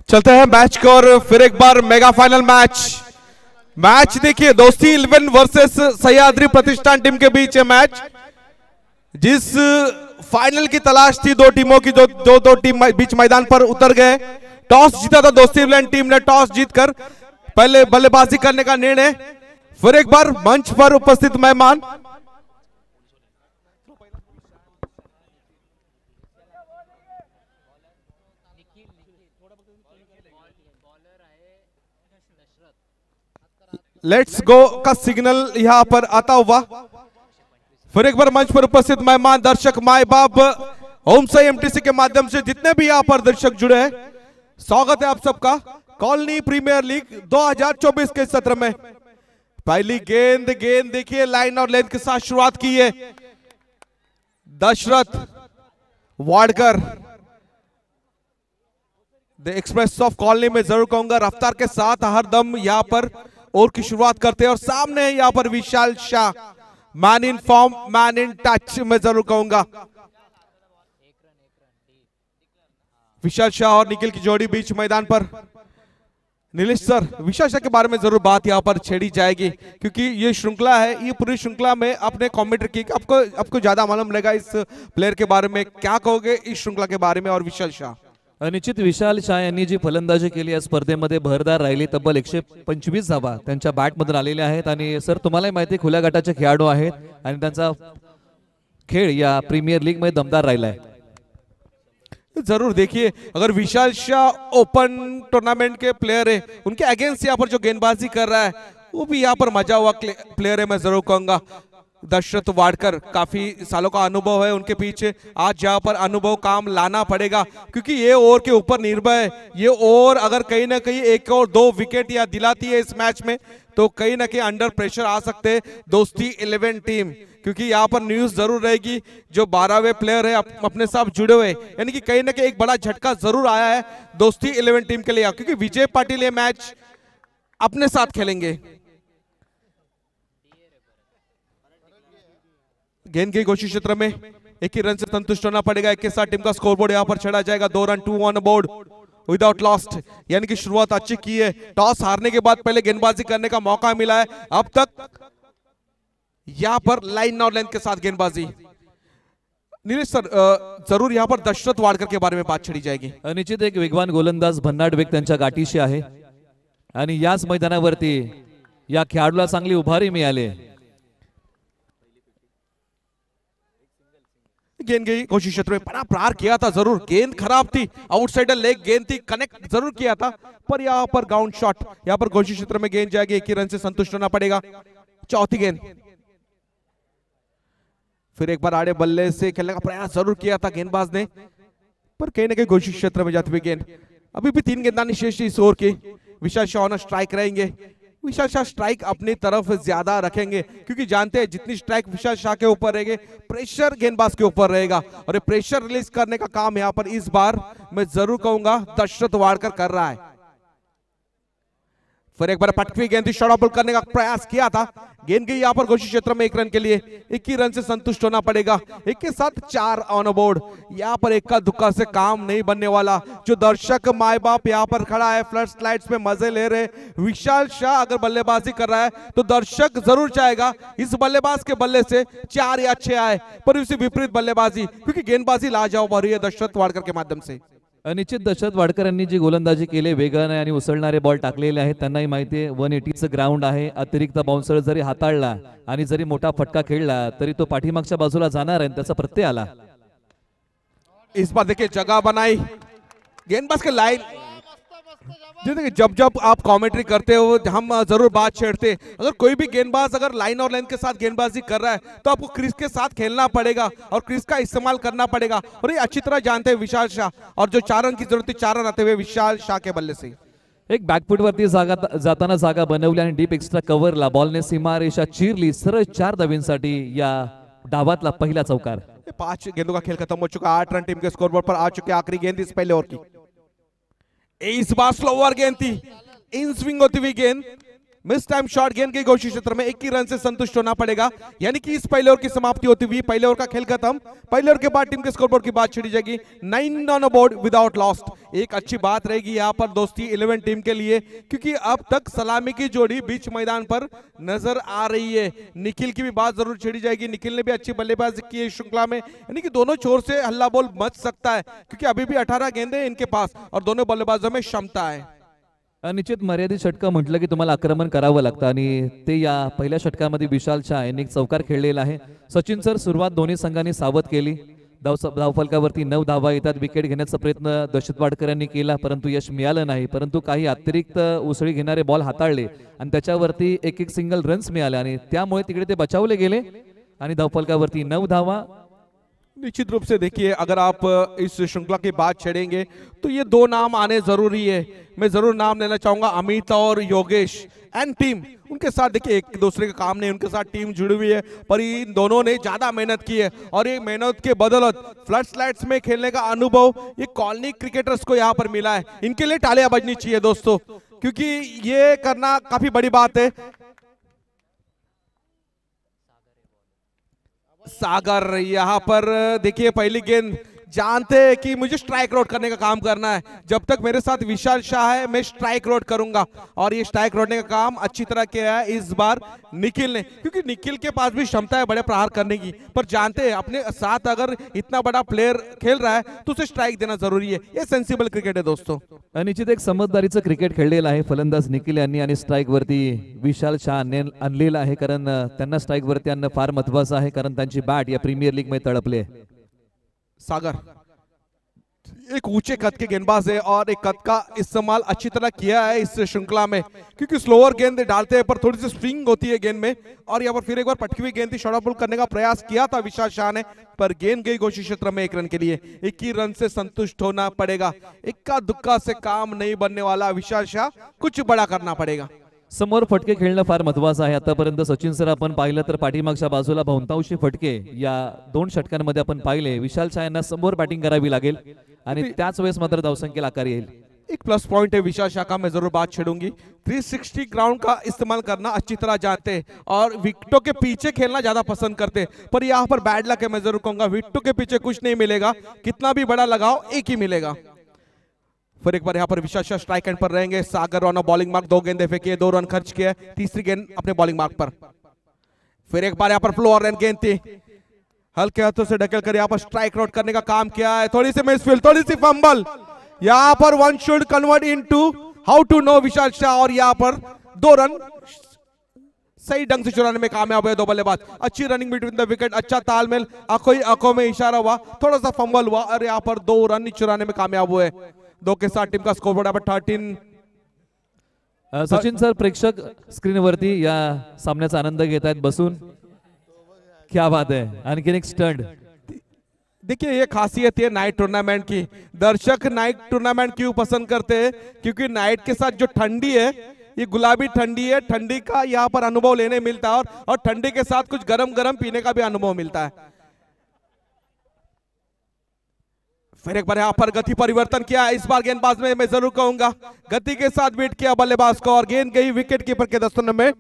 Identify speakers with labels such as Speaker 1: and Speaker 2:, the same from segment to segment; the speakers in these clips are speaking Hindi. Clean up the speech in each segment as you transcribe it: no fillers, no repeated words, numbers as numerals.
Speaker 1: चलते हैं मैच को और फिर एक बार मेगा फाइनल मैच देखिए दोस्ती 11 वर्सेस सह्याद्री प्रतिष्ठान टीम के बीच है मैच, जिस फाइनल की तलाश थी दो टीमों की, जो दो टीम बीच मैदान पर उतर गए। टॉस जीता था दोस्ती 11 टीम ने, टॉस जीतकर पहले बल्लेबाजी करने का निर्णय। फिर एक बार मंच पर उपस्थित मेहमान लेट्स गो का सिग्नल यहां पर आता हुआ। फिर एक बार मंच पर उपस्थित मेहमान, दर्शक, माए बाप, होम साई एमटीसी के माध्यम से जितने भी यहां पर दर्शक जुड़े हैं, स्वागत है आप सबका कॉलोनी प्रीमियर लीग 2024 के सत्र में। पहली गेंद देखिए लाइन और लेंथ के साथ शुरुआत की है Dashrath Wadkar. The express of colony में जरूर कहूंगा रफ्तार के साथ हर दम यहां पर और की शुरुआत करते हैं। और सामने है यहां पर Vishal Shah, man in form, man in touch मैं जरूर कहूंगा। विशाल शाह और निखिल की जोड़ी बीच मैदान पर। नीलेश सर, विशाल शाह के बारे में जरूर बात यहां पर छेड़ी जाएगी, क्योंकि ये श्रृंखला है, ये पूरी श्रृंखला में अपने कमेंट्री की आपको ज्यादा मालूम रहेगा इस प्लेयर के बारे में। क्या कहोगे इस श्रृंखला के बारे में और विशाल शाह?
Speaker 2: निश्चित विशाल शाह यांनी जी फलंदाजी केली या स्पर्धेमध्ये भरदार राहिली, तब्बल 125 धावा त्यांच्या बॅटमधून आलेल्या आहेत। आणि सर तुम्हालाही माहिती खुल्या गटाचे खेळाडू आहेत आणि त्यांचा खेळ या प्रीमियर लीग मध्ये दमदार राहिला है।
Speaker 1: जरूर देखिए, अगर विशाल शाह ओपन टूर्नामेंट के प्लेयर है, उनके अगेंस्ट यहाँ पर जो गेंदबाजी कर रहा है वो भी यहाँ पर मजा हुआ प्लेयर है मैं जरूर कहूंगा। दशरथ वाडकर, काफी सालों का अनुभव है उनके पीछे, आज यहाँ पर अनुभव काम लाना पड़ेगा, क्योंकि ये ओवर के ऊपर निर्भर है। ये ओवर अगर कहीं ना कहीं एक और दो विकेट या दिलाती है इस मैच में, तो कहीं ना कहीं अंडर प्रेशर आ सकते हैं दोस्ती 11 टीम, क्योंकि यहाँ पर न्यूज जरूर रहेगी जो 12वें प्लेयर है अपने साथ जुड़े हुए, यानी कि कहीं ना कहीं एक बड़ा झटका जरूर आया है दोस्ती 11 टीम के लिए, क्योंकि विजय पाटिल ये मैच अपने साथ खेलेंगे। गेंद की कोशिश क्षेत्र में एक ही रन से संतुष्ट होना पड़ेगा। एक के साथ टीम का स्कोरबोर्ड यहां पर चढ़ा जाएगा। 2 run, 2 on board without lost, यानी कि शुरुआत अच्छी की है। टॉस हारने के बाद पहले गेंदबाजी करने का मौका मिला है, अब तक यहां पर लाइन और लेंथ के साथ गेंदबाजी। नीलेश सर, जरूर यहां पर दशरथ वाडकर के बारे में बात छेड़ी जाएगी।
Speaker 2: निश्चित एक वेगवान गोलंदाज भन्नाट वेग त्यांच्या गाठीशी आहे आणि याच मैदानावरती या खेळाडूला चांगली उभारी मिळाली।
Speaker 1: गेंद की कोशिश क्षेत्र में बड़ा प्रहार किया था, जरूर गेंद खराब थी, आउटसाइडर लेग गेंद थी, कनेक्ट जरूर किया था, पर यहाँ पर ग्राउंड शॉट, यहाँ पर कोशिश क्षेत्र में गेंद जाएगी। एक ही रन से संतुष्ट होना पड़ेगा। चौथी गेंद, फिर एक बार आड़े बल्ले से खेलने का प्रयास जरूर किया था गेंदबाज ने, पर कहीं ना कहीं कोशिश क्षेत्र में जाती हुई गेंद। अभी भी 3 गेंदबाजी शेष इस ओवर की। विशाल शाह ऑन स्ट्राइक रहेंगे। विशाल शाह स्ट्राइक अपनी तरफ ज्यादा रखेंगे, क्योंकि जानते हैं जितनी स्ट्राइक विशाल शाह के ऊपर रहेगी, प्रेशर गेंदबाज के ऊपर रहेगा, और ये प्रेशर रिलीज करने का काम यहां पर इस बार मैं जरूर कहूंगा दशरथ वाडकर कर रहा है। फिर एक बार पटकी गेंद शॉर्ट बॉल करने का प्रयास किया था, गेंद गई यहां पर कोशिश क्षेत्र में 1 रन के लिए। 1 ही रन से संतुष्ट होना पड़ेगा। एक के साथ 4 ऑन बोर्ड, यहां पर इक्का दुक्का से काम नहीं बनने वाला। जो दर्शक माए बाप यहां पर खड़ा है, फ्लड लाइट्स में मजे ले रहे। विशाल शाह अगर बल्लेबाजी कर रहा है तो दर्शक जरूर चाहेगा इस बल्लेबाज के बल्ले से 4 या 6 आए, पर इसी विपरीत बल्लेबाजी, क्योंकि गेंदबाजी लाजवाब हो रही है दशरथ वाडकर के माध्यम से।
Speaker 2: निश्चित दशरथ वाडकर यांनी जी गोलंदाजी केली, वेगाने आणि उसळणारे बॉल टाकलेले आहेत, त्यांनाही माहिती आहे 180चं ग्राउंड आहे। अतिरिक्त बाउन्सर जरी हाताळला आणि जरी मोठा फटका खेळला तरी तो पाठीमागच्या बाजूला जाणार आहे, त्याचा प्रत्यय आला।
Speaker 1: इस बार देखिए जगह बनाई गेंदबाज के लाइन। जब आप कमेंट्री करते हो हम जरूर बात छेड़ते, अगर कोई भी गेंदबाज अगर लाइन और लेंथ के साथ गेंदबाजी कर रहा है तो आपको क्रीज के साथ खेलना पड़ेगा और क्रीज का इस्तेमाल करना पड़ेगा, और ये अच्छी तरह जानते हैं विशाल शाह। और जो 4 रन की जरूरत थी, 4 रन आते हुए विशाल शाह के बल्ले से
Speaker 2: एक बॅकफुट वरती जाताना जागा बनवली आणि डीप एक्स्ट्रा कव्हरला बॉलने सीमारेषा चिरली। सरळ 4 धावींसाठी या डावातला पहिला चौकार।
Speaker 1: 5 गेंदों का खेल खत्म हो चुका। 8 रन टीम के स्कोरबोर्ड पर आ चुके। आखिरी गेंद इस पहले ओवर की। इस बार स्लोअर गेंद थी, इन स्विंग होती हुई गेंद, मिस टाइम शॉट गेंद के घोषित क्षेत्र में 1 ही रन से संतुष्ट होना पड़ेगा, यानी कि इस पहले ओवर की समाप्ति होती हुई पहले ओवर का खेल खत्म। पहले ओवर के बाद टीम के स्कोरबोर्ड की बात छिड़ी जाएगी 9 ऑन बोर्ड विदाउट लॉस्ट। एक अच्छी बात रहेगी यहाँ पर दोस्ती 11 टीम के लिए, क्योंकि अब तक सलामी की जोड़ी बीच मैदान पर नजर आ रही है। निखिल की भी बात जरूर छिड़ी जाएगी, निखिल ने भी अच्छी बल्लेबाजी की है श्रृंखला में, यानी कि दोनों छोर से हल्ला बोल मच सकता है, क्योंकि अभी भी 18 गेंदे इनके पास और दोनों बल्लेबाजों में क्षमता है।
Speaker 2: निश्चित मर्यादित षटक म्हटलं की तुम्हाला आक्रमण करावं लागतं आणि ते या पहिल्या षटकामध्ये विशाल शाह यांनी एक चौकार खेळलेला आहे। सचिन सर, सुरुवात दोन्ही संघांनी सावध केली, धावफलकावरती 9 धावा येतात, विकेट घेण्याचा प्रयत्न दहशत वाडकरांनी केला परंतु यश मिळालं नाही, परंतु काही अतिरिक्त उसळी घेणारे बॉल हाताळले आणि त्याच्यावरती एक सिंगल रन्स मिळाले आणि त्यामुळे तिकडे ते बचावले गेले आणि धावफलकावरती 9 धावा।
Speaker 1: निश्चित रूप से देखिए, अगर आप इस श्रृंखला की बात छेड़ेंगे तो ये 2 नाम आने जरूरी है। मैं जरूर नाम लेना चाहूंगा, अमित और योगेश एंड टीम। उनके साथ देखिए एक दूसरे का काम नहीं, उनके साथ टीम जुड़ी हुई है, पर इन दोनों ने ज्यादा मेहनत की है और ये मेहनत के बदौलत फ्लड स्लाइड्स में खेलने का अनुभव ये कॉलोनी क्रिकेटर्स को यहाँ पर मिला है। इनके लिए तालियां बजनी चाहिए दोस्तों, क्योंकि ये करना काफी बड़ी बात है। सागर यहाँ पर देखिए पहली गेंद, जानते हैं कि मुझे स्ट्राइक रोड करने का काम करना है, जब तक मेरे साथ विशाल शाह है मैं स्ट्राइक रोड करूंगा, और ये स्ट्राइक रोडने का काम अच्छी तरह किया है इस बार निखिल ने, क्योंकि निखिल के पास भी क्षमता है बड़े प्रहार करने की, पर जानते हैं अपने साथ अगर इतना बड़ा प्लेयर खेल रहा है तो उसे स्ट्राइक देना जरूरी है। ये सेंसिबल क्रिकेट है दोस्तों।
Speaker 2: निश्चित एक समजदारीचं क्रिकेट खेळलेलं आहे फलंदाज निखिल यांनी आणि स्ट्राइक वरती विशाल शाह आणलेला आहे, कारण त्यांना स्ट्राइक वरती आणणं फार महत्वाचं आहे, कारण त्यांची बॅट या प्रीमियर लीग मध्ये तळपली आहे।
Speaker 1: सागर एक ऊंचे कद के गेंदबाज है और एक कद का इस्तेमाल अच्छी तरह किया है इस श्रृंखला में, क्योंकि स्लोअर गेंद डालते हैं पर थोड़ी सी स्विंग होती है गेंद में, और यहाँ पर फिर एक बार पटकी हुई गेंद थी, शॉर्ट पुल करने का प्रयास किया था विशाल शाह ने, पर गेंद गई घोषित क्षेत्र में 1 रन के लिए। 1 ही रन से संतुष्ट होना पड़ेगा, इक्का दुक्का से काम नहीं बनने वाला विशाल शाह, कुछ बड़ा करना पड़ेगा।
Speaker 2: समोर फटके खेळणं फार महत्वाचं आहे। आतापर्यंत सचिन सर आपण पाहिलं तर पाठीमागच्या बाजूला बहुतांशी फटके या 2 षटकांमध्ये आपण पाहिले। विशाल शाह यांना समोर बॅटिंग करावी लागेल आणि त्याच वेळेस मात्र धावसंख्येला आकार येईल।
Speaker 1: एक प्लस पॉइंट है विशाल शाह का, मैं जरूर बात छेड़ूंगी, 360 ग्राउंड का इस्तेमाल करना अच्छी तरह जानते हैं और विकेटों के पीछे खेलना ज्यादा पसंद करते हैं, पर यहाँ पर बैड लक है, मैं जरूर कहूंगा विकेटों के पीछे कुछ नहीं मिलेगा, कितना भी बड़ा लगाओ एक ही मिलेगा। फिर एक बार यहाँ पर विशाल शाह स्ट्राइक एंड पर रहेंगे। सागर ऑन बॉलिंग मार्क, 2 गेंदे फेंकी, 2 रन खर्च किए, तीसरी गेंद अपने बॉलिंग मार्क पर। फिर एक बार यहाँ पर फ्लोर रन गेंद थी, हल्के हाथों से ढकेल कर यहाँ पर स्ट्राइक आउट करने का काम किया है, थोड़ी सी मिसफील्ड, थोड़ी सी फंबल, यहाँ पर one should convert into how to know Vishal Shah, और यहाँ पर 2 रन सही ढंग से चुराने में कामयाब हुए 2 बल्लेबाज। अच्छी रनिंग बिटवीन द विकेट, अच्छा तालमेल, आंखों में इशारा हुआ, थोड़ा सा फंबल हुआ और यहाँ पर 2 रन चुराने में कामयाब हुए। 2 के साथ टीम का स्कोरबोर्ड पर 13।
Speaker 2: सचिन सर, प्रेक्षक स्क्रीनवरती या सामन्याचा आनंद घेत आहेत बसून, क्या बात है, आणखी एक स्टंट।
Speaker 1: देखिए ये खासियत है नाइट टूर्नामेंट की, दर्शक नाइट टूर्नामेंट क्यों पसंद करते हैं, क्योंकि नाइट के साथ जो ठंडी है, ये गुलाबी ठंडी है, ठंडी का यहाँ पर अनुभव लेने मिलता है और ठंडी के साथ कुछ गरम गरम पीने का भी अनुभव मिलता है। फिर एक बार यहाँ पर गति परिवर्तन किया इस बार गेंदबाज में, मैं जरूर कहूंगा गति के साथ बीट किया बल्लेबाज को और गेंद गई विकेट कीपर के दस्तन में,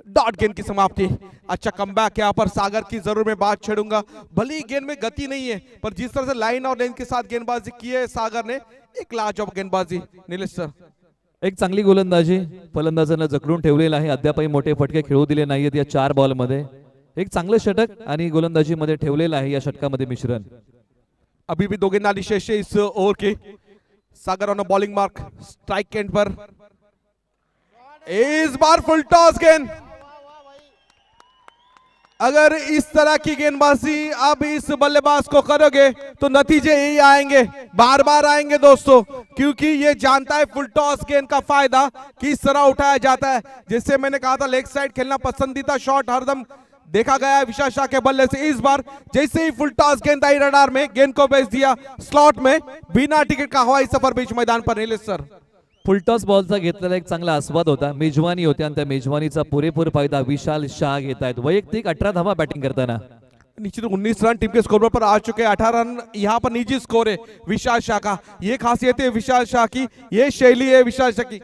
Speaker 1: डॉट गेंद की समाप्ति। अच्छा कमबैक यहाँ पर सागर की जरूर मैं बात छेड़ूंगा, भली गेंद में गति नहीं है पर जिस तरह से लाइन और लेंथ के साथ गेंदबाजी की है सागर ने, एक लाजवाब गेंदबाजी। नीलेश सर,
Speaker 2: एक चांगली गोलंदाजी, फलंदाजांना जखडून ठेवलेला आहे, अद्यापही मोठे फटके खेळू दिले नाहीयेत या 4 बॉलमध्ये। एक चांगले षटक आणि गोलंदाजीमध्ये ठेवलेलं आहे या षटकामध्ये मिश्रण।
Speaker 1: अभी भी 2 गेंद शेष है इस ओवर के। Sagar on bowling mark, strike end पर, इस बार फुल टॉस गेंद। अगर इस तरह की गेंदबाजी अब इस बल्लेबाज को करोगे तो नतीजे यही आएंगे, बार बार आएंगे दोस्तों, क्योंकि ये जानता है फुल टॉस गेंद का फायदा किस तरह उठाया जाता है। जैसे मैंने कहा था लेग साइड खेलना पसंदीदा शॉट हरदम देखा गया है विशाल शाह के बल्ले से। इस बार जैसे ही फुल टॉस गेंद आई रडार में, गेंद को भेज दिया स्लॉट में, बिना टिकट का हवाई सफर बीच मैदान पर। नीलेश सर,
Speaker 2: फुलटॉस बॉलचा घेतलेला एक चांगला आस्वाद होता, मेजवानी होती आणि त्या मेजवानीचा पुरेपूर फायदा विशाल शाह घेत आहेत। वैयक्तिक 18 धावा बॅटिंग करताना।
Speaker 1: निश्चित 19 रन टीम के स्कोर पर आ चुके हैं, 18 रन यहाँ पर निजी स्कोर है विशाल शाह का। ये खासियत है विशाल शाह की, ये शैली है विशाल शाह की।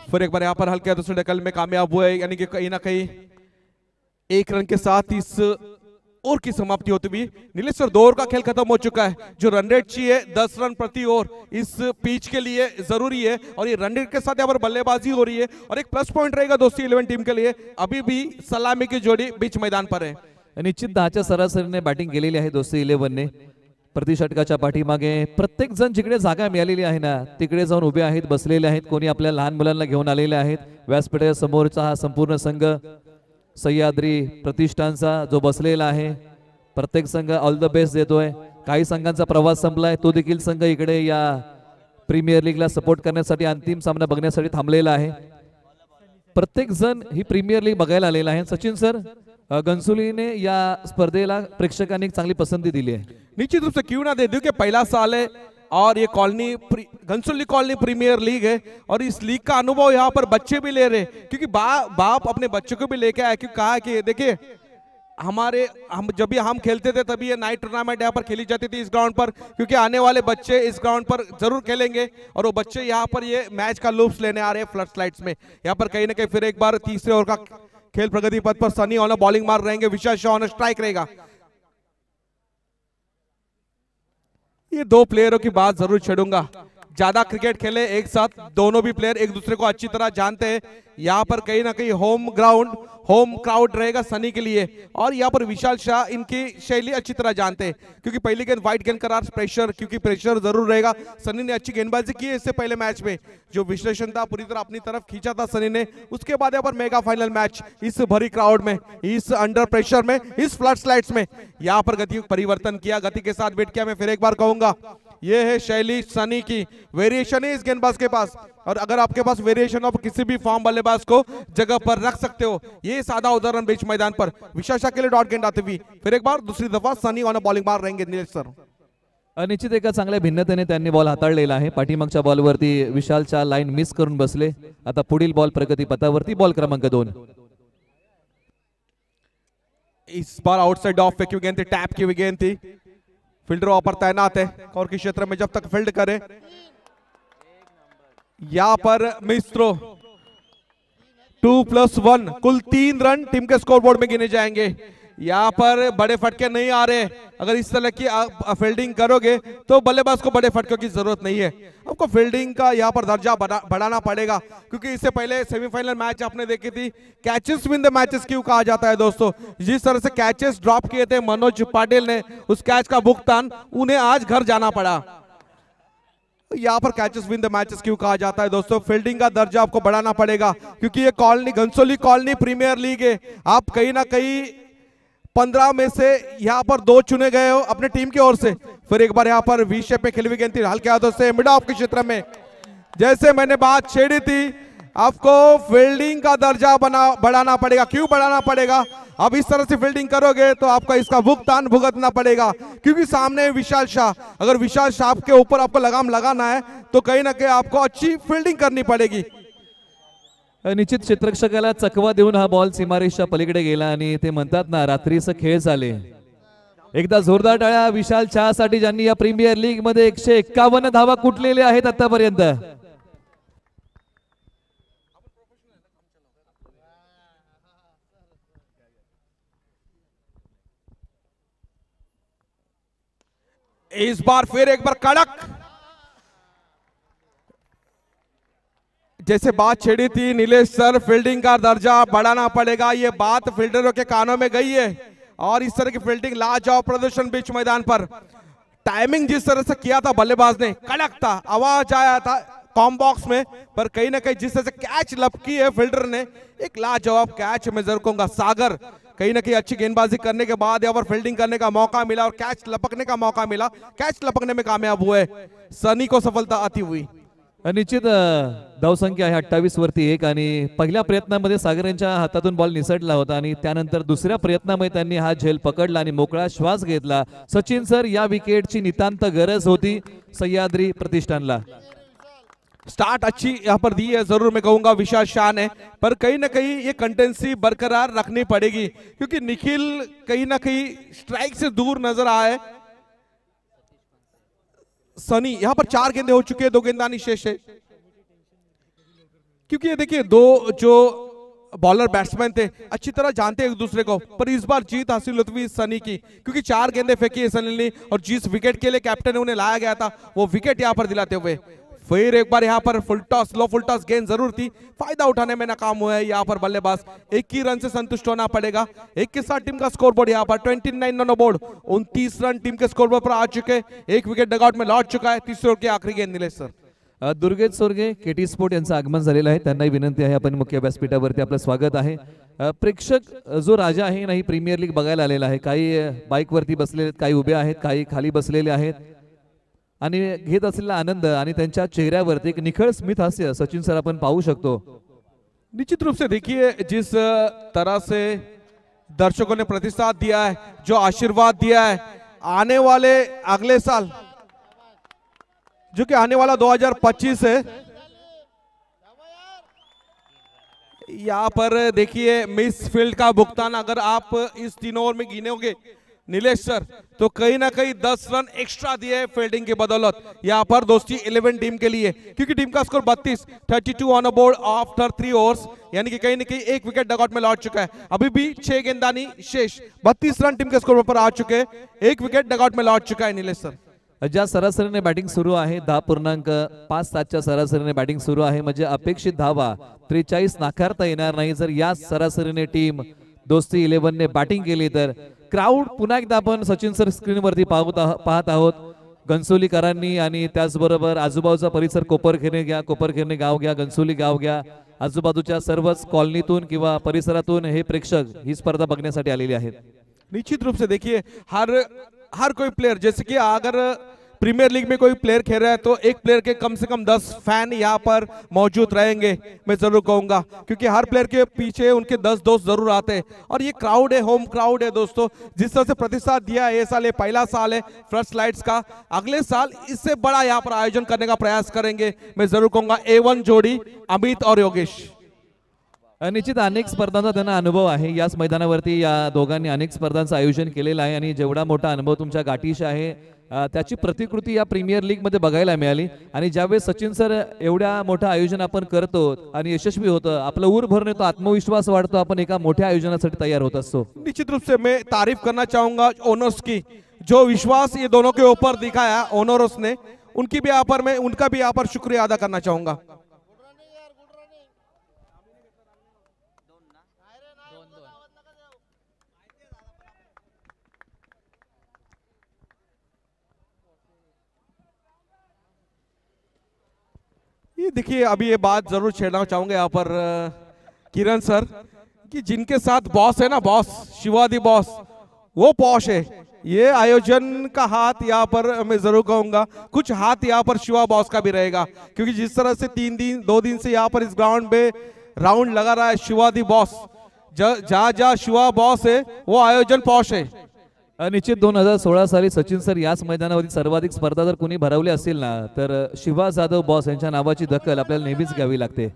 Speaker 1: फिर एक बार यहाँ पर हल्के हाथों से डकल में कामयाब हुए, यानी कि कहीं ना कहीं एक रन के साथ इस ओवर की समाप्ति होती हुई नीलेश सर 2 ओवर का खेल खत्म हो चुका है। जो रन रेट चाहिए 10 रन प्रति ओवर इस पिच के लिए जरूरी है, और ये रन रेट के साथ यहाँ पर बल्लेबाजी हो रही है, और एक प्लस पॉइंट रहेगा दोस्ती 11 टीम के लिए। अभी भी सलामी की जोड़ी बीच मैदान पर है।
Speaker 2: निश्चित 10च्या सरासरीने बॅटिंग केलेली आहे दोस्ती 11ने। प्रतिषटकाच्या पाठीमागे प्रत्येक जण जिकडे जागा मिळालेली आहे ना तिकडे जाऊन उभे आहेत, बसलेले आहेत, कोणी आपल्या लहान मुलांना घेऊन आलेले आहेत। व्यासपीठाच्या समोरचा हा संपूर्ण संघ सह्याद्री प्रतिष्ठानचा जो बसलेला आहे, प्रत्येक संघ ऑल द बेस्ट देतोय। काही संघांचा प्रवास संपलाय, तो देखील संघ इकडे या प्रीमियर लीगला सपोर्ट करण्यासाठी अंतिम सामना बघण्यासाठी थांबलेला आहे। प्रत्येक जण ही प्रीमियर लीग बघायला आलेला आहे। सचिन सर, घनसोलीने या स्पर्धेला प्रेक्षकांनी एक चांगली पसंती दिली है।
Speaker 1: निश्चित रूप से क्यों ना दे दो कि पहला साल है और ये colony Ghansoli colony premier league है, और इस लीग का अनुभव यहाँ पर बच्चे भी ले रहे, क्योंकि बाप अपने बच्चों को भी लेके आया। क्यों कहा कि देखिए हम जब भी हम खेलते थे तभी ये नाइट टूर्नामेंट यहाँ पर खेली जाती थी इस ग्राउंड पर, क्योंकि आने वाले बच्चे इस ग्राउंड पर जरूर खेलेंगे, और वो बच्चे यहाँ पर ये मैच का लुत्फ लेने आ रहे हैं फ्लड स्लाइड्स में। यहाँ पर कहीं ना कहीं फिर एक बार तीसरे ओवर का खेल प्रगति पथ पर सनी ऑन बॉलिंग मार रहेंगे, विशाल शाह ऑन स्ट्राइक रहेगा। ये 2 प्लेयरों की बात जरूर छेड़ूंगा, ज्यादा क्रिकेट खेले एक साथ, दोनों भी प्लेयर एक दूसरे को अच्छी तरह जानते हैं। यहाँ पर कहीं ना कहीं होम क्राउड रहेगा सनी के लिए, और यहाँ पर विशाल शाह इनकी शैली अच्छी तरह जानते हैं, क्योंकि पहली गेंद वाइड गेंद करार प्रेशर, क्योंकि प्रेशर जरूर रहेगा। सनी ने अच्छी गेंदबाजी की है इससे पहले मैच में, जो विश्लेषण था पूरी तरह अपनी तरफ खींचा था सनी ने। उसके बाद यहाँ पर मेगा फाइनल मैच इस भरी क्राउड में, इस अंडर प्रेशर में, इस फ्लड स्लाइड्स में यहाँ पर गति परिवर्तन किया, गति के साथ बैठ किया। मैं फिर एक बार कहूंगा ये है शैली सनी की, वेरिएशन है इस गेंदबाज के पास, और अगर आपके पास वेरिएशन ऑफ किसी भी फॉर्म बल्लेबाज को जगह पर रख सकते हो। ये सादा उदाहरण बीच मैदान पर विशाल शाह के लिए डॉट गेंद आती हुई फिर एक बार दूसरी दफा सनी ऑन बॉलिंग मार रहेंगे नीलेश सर।
Speaker 2: निश्चित एका चांगल्या भिन्नतेने त्यांनी बॉल हाताळलेला आहे। पाठीमागच्या बॉलवरती विशाल शाह लाईन मिस करून बसले। आता पुढील बॉल प्रगती पथावरती, बॉल क्रमांक 2।
Speaker 1: इस बार आउटसाइड ऑफ की गेंद थी, टैप की हुई गेंद थी। फील्डर वहां पर तैनात है और के क्षेत्र में जब तक फील्ड करे। यहां पर मिस्त्रो 2+1 कुल 3 रन टीम के स्कोरबोर्ड में गिने जाएंगे। यहाँ पर बड़े फटके नहीं आ रहे। अगर इस तरह की फील्डिंग करोगे तो बल्लेबाज को बड़े फटकों की जरूरत नहीं है। आपको फील्डिंग का यहाँ पर दर्जा बढ़ाना पड़ेगा, क्योंकि इससे पहले सेमीफाइनल मैच आपने देखी थी, कैचेस विन द मैचेस क्यों कहा जाता है दोस्तों। जिस तरह से कैचेस ड्रॉप किए थे मनोज पाटिल ने, उस कैच का भुगतान उन्हें आज घर जाना पड़ा। यहाँ पर कैचेस विन द मैचेस क्यों कहा जाता है दोस्तों। फील्डिंग का दर्जा आपको बढ़ाना पड़ेगा, क्योंकि ये colony Ghansoli colony premier league है। आप कहीं ना कहीं 15 में से यहाँ पर 2 चुने गए हो अपने टीम की ओर से। फिर एक बार यहाँ पर वी शेप में खेली हुई गेंद थी हल्के हाथों से मिड ऑफ के क्षेत्र में। जैसे मैंने बात छेड़ी थी, आपको फील्डिंग का दर्जा बढ़ाना पड़ेगा। क्यों बढ़ाना पड़ेगा? अब इस तरह से फील्डिंग करोगे तो आपका इसका भुगतान भुगतना पड़ेगा, क्योंकि सामने विशाल शाह। अगर विशाल शाह के ऊपर आपको लगाम लगाना है तो कहीं ना कहीं आपको अच्छी फील्डिंग करनी पड़ेगी।
Speaker 2: निश्चित क्षेत्ररक्षकाला चकवा देऊन हा बॉल सीमारेषच्या पलीकडे गेला आणि ते म्हणतात ना रात्रीचे खेळ झाले। एकदा जोरदार टाळ्या विशाल शाह साठी, ज्यांनी या प्रीमियर लीग मध्ये 151 धावा कुटलेल्या आहेत आतापर्यंत।
Speaker 1: इस बार फिर एक बार कड़क, जैसे बात छेड़ी थी नीलेश सर, फील्डिंग का दर्जा बढ़ाना पड़ेगा। ये बात फील्डरों के कानों में गई है, और इस तरह की फील्डिंग लाजवाब प्रदर्शन बीच मैदान पर। टाइमिंग जिस तरह से किया था बल्लेबाज ने, कड़क था, आवाज आया था कॉम बॉक्स में, पर कहीं ना कहीं जिस तरह से कैच लपकी है फील्डर ने, एक लाजवाब कैच मैं जरूर कहूंगा। सागर कहीं ना कहीं अच्छी गेंदबाजी करने के बाद यहाँ पर फील्डिंग करने का मौका मिला और कैच लपकने का मौका मिला, कैच लपकने में कामयाब हुए। सनी को सफलता आती हुई।
Speaker 2: निश्चित धावसंख्या आहे 28 वरती 1, आणि पहिल्या प्रयत्नामध्ये सागर यांच्या हातातून बॉल निसटला होता, आणि त्यानंतर दुसऱ्या प्रयत्नामध्ये त्यांनी हा झेल पकडला आणि मोकळा श्वास घेतला। सचिन सर, या विकेटची नितांत गरज होती सह्याद्री प्रतिष्ठानला।
Speaker 1: स्टार्ट अच्छी यहाँ पर दी है जरूर मैं कहूंगा विशाल शाह ने, पर कहीं ना कहीं ये कंटेंसी बरकरार रखनी पड़ेगी, क्योंकि निखिल कहीं ना कहीं स्ट्राइक से दूर नजर आए। सनी यहाँ पर 4 गेंदे हो चुके हैं, 2 गेंदानी शेष है। क्योंकि ये देखिए दो जो बॉलर बैट्समैन थे अच्छी तरह जानते हैं एक दूसरे को, पर इस बार जीत हासिल होती हुई सनी की, क्योंकि 4 गेंदें फेंकी है सनी ने और जिस विकेट के लिए कैप्टन ने उन्हें लाया गया था वो विकेट यहाँ पर दिलाते हुए फिर एक बार यहाँ पर फुल टॉस, लो फुल टॉस गेंद जरूर थी, फायदा उठाने में नाकाम हुआ है यहाँ पर बल्लेबाज। 21 रन से संतुष्ट होना पड़ेगा। एक के साथ टीम का स्कोर बोर्ड यहाँ पर 29 रन बोर्ड, 29 रन टीम के स्कोर बोर्ड पर आ चुके, एक विकेट डगआउट में लौट चुका है। तीसरे ओवर की आखिरी गेंद निलेश सर।
Speaker 2: दुर्गेश सोरगे केटी स्पोर्ट यांचं आगमन झालेलं आहे, त्यांनाही विनंती आहे आपण मुख्य व्यासपीठावरती आपलं स्वागत आहे। प्रेक्षक जो राजा आहे नाही प्रीमियर लीग बघायला आलेला आहे, काही बाईकवरती बसलेले आहेत, काही उभे आहेत, काही खाली बसलेले आहेत आणि घेत असलेला आनंद आणि त्यांच्या चेहऱ्यावरती एक निखळ स्मित हास्य सचिन सर आपण पाहू शकतो।
Speaker 1: निश्चित रूप से देखिए जिस तरह से दर्शकों ने प्रतिसाद दिया है, जो आशीर्वाद दिया है, आने वाले अगले साल जो कि आने वाला 2025 है, यहाँ पर देखिए मिस फील्ड का भुगतान अगर आप इस 3 ओवर में गिनोगे नीलेश सर तो कहीं ना कहीं 10 रन एक्स्ट्रा दिए फील्डिंग की बदौलत यहाँ पर दोस्ती 11 टीम के लिए, क्योंकि टीम का score 32 on board after 3 overs, यानी कि कहीं ना कहीं एक विकेट डगआउट में लौट चुका है। अभी भी 6 गेंदानी शेष, 32 रन टीम के स्कोर पर आ चुके, एक विकेट डगआउट में लौट चुका है नीलेश सर।
Speaker 2: ज्या सरासरीने बॅटिंग सुरू आहे 10.57च्या सरासरीने बॅटिंग सुरू आहे, म्हणजे अपेक्षित धावा 43 नाकारता येणार नाही जर या सरासरीने टीम दोस्ती 11 ने बॅटिंग केली तर। क्राउड पुन्हा एकदा आपण सचिन सर स्क्रीनवरती पाहत आहोत, घनसोलीकरांनी आणि त्याचबरोबर आजूबाजूचा परिसर कोपरखेरणे गाव घ्या, घनसोली गाव घ्या, आजूबाजूच्या सर्वच कॉलनीतून किंवा परिसरातून हे प्रेक्षक ही स्पर्धा बघण्यासाठी आलेले आहेत।
Speaker 1: निश्चित रूप से देखिए हर कोई प्लेयर, जैसे कि अगर प्रीमियर लीग में कोई प्लेयर खेल रहा है तो एक प्लेयर के कम से कम 10 फैन यहाँ पर मौजूद रहेंगे, मैं जरूर कहूंगा, क्योंकि हर प्लेयर के पीछे उनके 10 दोस्त जरूर आते हैं। और ये क्राउड है, होम क्राउड है दोस्तों, जिस तरह से प्रतिसाद दिया है, ये साल ये पहला साल है फर्स्ट लाइट्स का, अगले साल इससे बड़ा यहाँ पर आयोजन करने का प्रयास करेंगे, मैं जरूर कहूंगा। A1 जोड़ी अमित और योगेश।
Speaker 2: निश्चित अनेक स्पर्धांचा त्यांना अनुभव आहे, याच मैदानावरती या दोघांनी अनेक स्पर्धांचं आयोजन केलेलं आहे आणि जेवढा मोठा अनुभव तुमच्या गाठीशी आहे त्याची प्रतिकृती या प्रीमियर लीग मध्ये बघायला मिळाली। आणि ज्यावेळेस सचिन सर एवढ्या मोठं आयोजन आपण करतो आणि यशस्वी होतं, आपलं ऊर भरून येतो, आत्मविश्वास वाढतो, आपण एका मोठ्या आयोजनासाठी तयार होत असतो।
Speaker 1: निश्चित रूप से मैं तारीफ करना चाहूंगा ओनर्स की, जो विश्वास ये दोनों के ऊपर दिखाया ओनर्स ने, उनकी भी यहाँ पर मैं उनका भी यहाँ पर शुक्रिया अदा करना चाहूंगा। ये देखिए अभी ये बात जरूर छेड़ना चाहूंगा यहाँ पर किरण सर, कि जिनके साथ बॉस है ना, बॉस शिवादी बॉस, वो पॉश है। ये आयोजन का हाथ यहाँ पर मैं जरूर कहूंगा, कुछ हाथ यहाँ पर शिवा बॉस का भी रहेगा, क्योंकि जिस तरह से 2 दिन से यहाँ पर इस ग्राउंड पे राउंड लगा रहा है शिवादी बॉस, जहाँ शिवा बॉस है वो आयोजन पॉश है।
Speaker 2: निश्चित 2016 साली सचिन सर याच मैदानावरील सर्वाधिक स्पर्धा जर कोणी भरवली असेल ना तर शिवा जाधव बॉस यांच्या नावाची दखल आपल्याला नेहमीच घ्यावी लागते।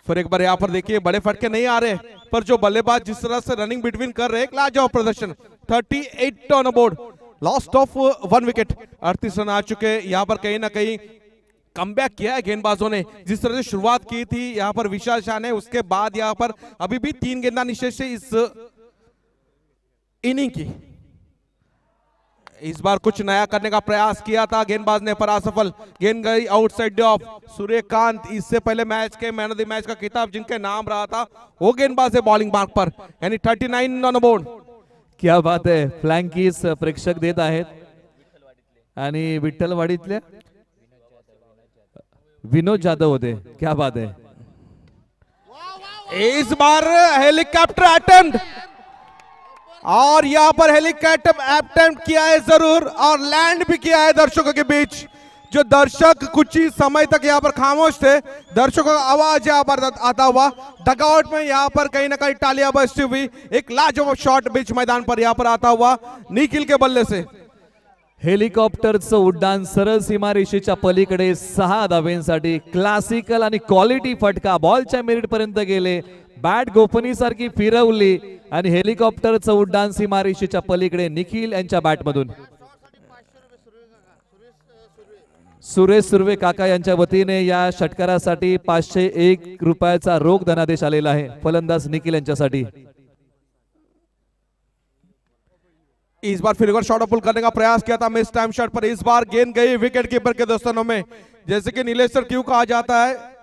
Speaker 1: फिर एक बार यहाँ पर देखिए बड़े फटके नहीं आ रहे, पर जो बल्लेबाज जिस तरह से रनिंग बिटवीन कर रहे हैं, लाजवाब प्रदर्शन। 38 on board, lost of 1 wicket, 38 run आ चुके। यहाँ पर कहीं ना कहीं कमबैक किया है गेंदबाजों ने, जिस तरह से शुरुआत की थी यहाँ पर विशाल शाह ने, उसके बाद यहाँ पर अभी भी 3 गेंदा निशेष है इस इनिंग की। इस बार कुछ नया करने का प्रयास किया था गेंदबाज ने, पर असफल, गेंद गई आउटसाइड ऑफ। सूर्यकांत इससे पहले मैच के मैन ऑफ द मैच का खिताब जिनके नाम रहा था वो गेंदबाज है बॉलिंग मार्क पर, यानी 39 ऑन बोर्ड।
Speaker 2: क्या बात है, फ्लँकीज प्रेक्षक देत आहेत आणि विठ्ठलवाडीतल्या विनोद जाधव होते, क्या बात है।
Speaker 1: इस बार हेलीकॉप्टर अटेम्प्ट, और यहाँ पर हेलीकॉप्टर अटेम्प्ट किया है जरूर और लैंड भी किया है दर्शकों के बीच। जो दर्शक कुछ ही समय तक यहाँ पर खामोश थे, दर्शकों का आवाज यहाँ पर आता हुआ, डगआउट में यहाँ पर कहीं ना कहीं तालियां बजती हुई, एक लाजवाब शॉट बीच मैदान पर यहाँ पर आता हुआ निखिल के बल्ले से।
Speaker 2: हेलिकॉप्टरचं उड्डाण सरळ सीमारेषेच्या पलीकडे 6 धावेंसाठी, क्लासिकल आणि क्वालिटी फटका, बॉलच्या मेरिट पर्यंत गेले, बॅट गोपनीसारखी फिरवली आणि हेलिकॉप्टरचं उड्डाण सीमारेषेच्या पलीकडे निखिल यांच्या बॅटमधून। सुरेश सुर्वे काका यांच्या वतीने या षटकारासाठी 501 रुपयाचा रोख धनादेश आलेला आहे फलंदाज निखिल यांच्यासाठी।
Speaker 1: इस बार फिर शॉट पुल करने का प्रयास किया था मिस टाइम शॉट पर, इस बार गेंद गई विकेट कीपर के दोस्तों में। जैसे कि नीलेश सर क्यों कहा जाता है,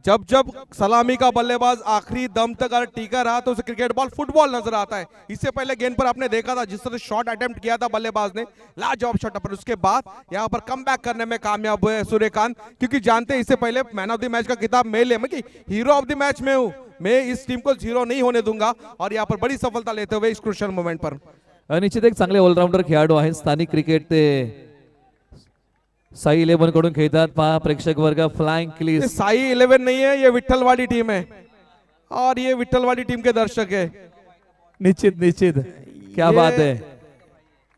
Speaker 1: जब जब सलामी का बल्लेबाज आखिरी दम तक अगर टीका रहा तो उसे क्रिकेट बॉल फुटबॉल नजर आता है। इससे पहले गेंद पर आपने देखा था जिस तरह शॉट अटेम्प्ट किया था बल्लेबाज ने, लाजवाब शॉट पर, उसके बाद यहाँ पर कमबैक करने में कामयाब हुए सूर्यकांत, क्योंकि जानते हैं इससे पहले मैन ऑफ द मैच का खिताब मैं ले, मैं हीरो ऑफ द मैच में हूँ, मैं इस टीम को जीरो नहीं होने दूंगा, और यहाँ पर बड़ी सफलता लेते हुए इस क्रुशियल मोमेंट पर।
Speaker 2: निश्चित एक चांगले ऑलराउंडर खेळाडू आहेत, स्थानिक क्रिकेट ते साई 11 कडून खेळतात। पहा प्रेक्षक वर्ग फ्लाइंग क्लीज,
Speaker 1: साई 11 नहीं है, ये विठ्ठलवाड़ी टीम है, और ये विठ्ठलवाड़ी टीम के दर्शक है।
Speaker 2: निश्चित निश्चित, क्या बात है।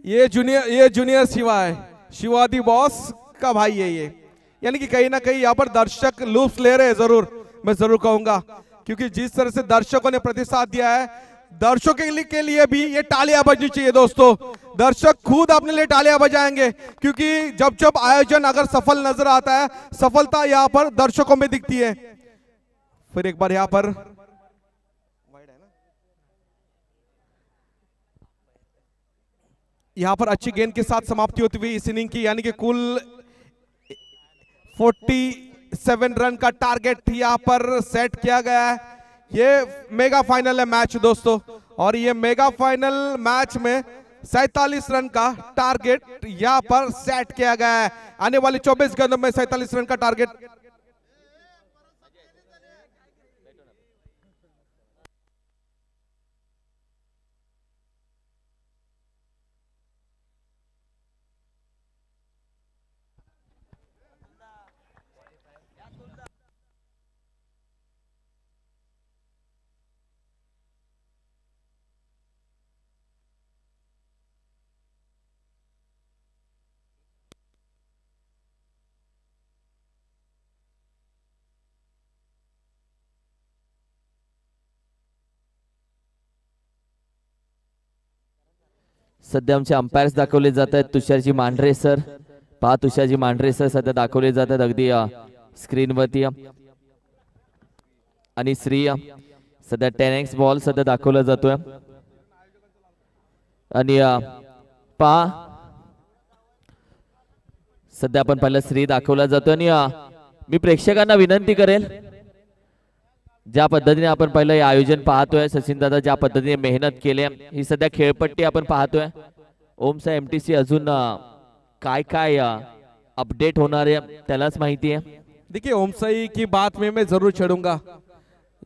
Speaker 1: ये जूनियर शिवा है, शिवा दी बॉस का भाई है ये, यानी कि कहीं ना कहीं यहाँ पर दर्शक लुत्फ ले रहे हैं, जरूर मैं जरूर कहूंगा, क्योंकि जिस तरह से दर्शकों ने प्रतिसाद दिया है, दर्शकों के लिए भी ये तालियां बजनी चाहिए दोस्तों। दर्शक खुद अपने लिए तालियां बजाएंगे, क्योंकि जब जब आयोजन अगर सफल नजर आता है, सफलता यहाँ पर दर्शकों में दिखती है। फिर एक बार यहाँ पर अच्छी गेंद के साथ समाप्ति होती हुई इस इनिंग की, यानी कि कुल 47 रन का टारगेट यहाँ पर सेट किया गया है। ये मेगा फाइनल है मैच दोस्तों, और ये मेगा फाइनल मैच में 47 रन का टारगेट यहाँ पर सेट किया गया है। आने वाली 24 गेंदों में 47 रन का टारगेट।
Speaker 3: सध्या आमचे अंपायर्स दाखवले जात आहेत, तुषारजी मांढरे सर, पहा तुषारजी मांढरे सर सध्या दाखवले जात आहेत अगदी स्क्रीनवरती, आणि श्री सध्या 10x बॉल सध्या दाखवला जातोय, आणि पहा सध्या आपण पहिला श्री दाखवला जातोय। आणि मी प्रेक्षकांना विनंती करेल, ज्या पद्धतीने आपण पहिलं हे आयोजन पाहतोय, सचिन दादा ज्या पद्धतीने मेहनत केली, ही सध्या खेळपट्टी आपण पाहतोय। ओमचा एमटीसी अजून काय काय अपडेट होणार आहे त्यालाच माहिती आहे।
Speaker 1: देखिए ओमसाई की बात में मैं जरूर छेड़ूंगा,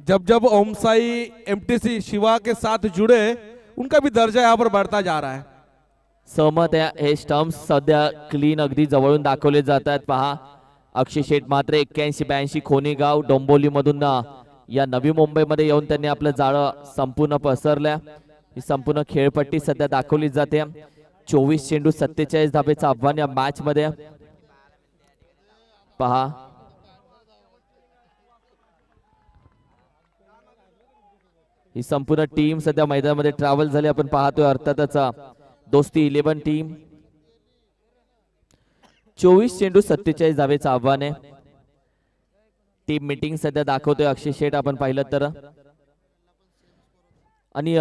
Speaker 1: जब जब ओमसाई एमटीसी शिवा के साथ जुड़े, उनका भी दर्जा यहाँ पर बढ़ता जा रहा है।
Speaker 3: सहमत आहे, हे स्टम्प्स सध्या क्लीन अगदी जवळून दाखवले जात आहेत। पहा अक्षय शेठ मात्र 81-82 खोनेगाव डोंबोली मधून या नवी मुंबईमध्ये येऊन त्यांनी आपलं जाळं संपूर्ण पसरलं। ही संपूर्ण खेळपट्टी सध्या दाखवली जाते। 24 चेंडू 47 धाबेचं आव्हान या मॅच मध्ये। पहा ही संपूर्ण टीम सध्या मैदानामध्ये ट्रॅव्हल झाली, आपण पाहतोय अर्थातच दोस्ती 11 टीम। 24 चेंडू 47 धाबेचं आव्हान आहे। टीम मीटिंग सध्या दाखवतोय अक्षय शेठ आपण पाहिलं तर, आणि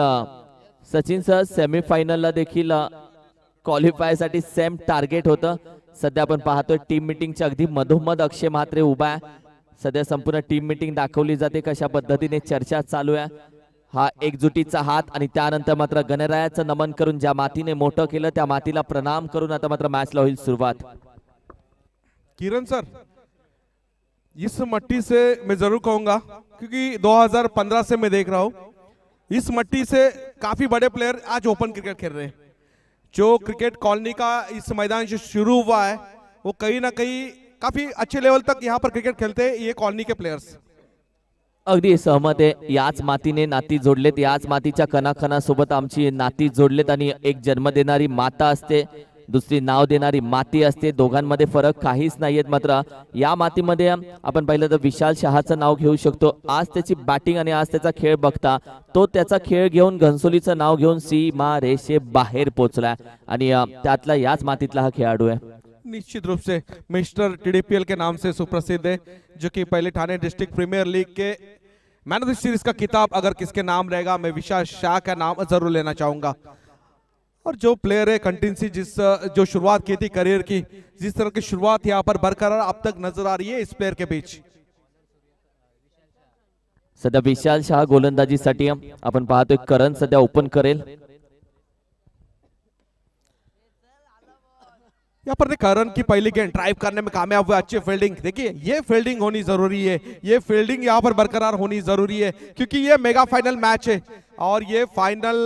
Speaker 3: सचिन सर सेमीफायनलला देखील क्वालिफाय साठी सेम टार्गेट होतं। सध्या आपण पाहतोय टीम मीटिंगच्या अगदी मधोमध अक्षय म्हात्रे उभा आहे। सध्या संपूर्ण टीम मीटिंग दाखवली जाते, कशा पद्धतीने चर्चा चालू आहे। हा एकजुटीचा हात, आणि त्यानंतर मात्र गणरायाचं नमन करून ज्या मातीने मोठं केलं त्या मातीला प्रणाम करून आता मात्र मॅचला होईल सुरुवात।
Speaker 1: किरण सर, इस मट्टी से मैं जरूर कहूंगा, क्योंकि 2015 से मैं देख रहा हूं, इस मट्टी से काफी बड़े प्लेयर आज ओपन क्रिकेट खेल रहे हैं। जो क्रिकेट कॉलोनी का इस मैदान से शुरू हुआ है, वो कहीं ना कहीं काफी अच्छे लेवल तक यहाँ पर क्रिकेट खेलते हैं ये कॉलोनी के प्लेयर्स।
Speaker 3: अगदी सहमत आहे, याच मातीने नाती जोडलेत, याच मातीच्या कणाकणासोबत आमची नाती जोडलेत, आणि एक जन्म देणारी माता असते, दुसरी नाव देणारी माती असते, दोघांमध्ये फरक काहीच नाहीयेत। मात्र या मातीमध्ये आपण पाहिलं तर विशाल शहाचं नाव घेऊ शकतो। आज त्याची बॅटिंग आणि आज त्याचा खेळ बघता तो त्याचा खेळ घेऊन घनसोलीचं नाव घेऊन सीमा रेषे बाहेर पोहोचलाय, आणि त्यातला याच मातीतला हा खेळाडू आहे।
Speaker 1: निश्चित रूप से मिस्टर टीडीपीएल के नाम से सुप्रसिद्ध है, जो कि पहले ठाणे डिस्ट्रिक्ट प्रीमियर लीग के मैन ऑफ द सीरीज का किताब अगर किसके नाम रहेगा, मैं विशाल शाह का नाम जरूर लेना चाहूंगा। और जो प्लेयर है कंटिन्यूसी, जो शुरुआत की थी करियर की, जिस तरह की शुरुआत यहाँ पर बरकरार अब तक नजर आ रही है इस प्लेयर के बीच।
Speaker 3: सध्या विशाल शाह गोलंदाजीसाठी आपण पाहतोय करण सध्या ओपन करेल।
Speaker 1: यहाँ पर करण की पहली गेंद ड्राइव करने में कामयाब हुआ, अच्छी फील्डिंग। देखिए ये फील्डिंग होनी जरूरी है, ये फील्डिंग यहाँ पर बरकरार होनी जरूरी है, क्योंकि ये मेगा फाइनल मैच है और ये फाइनल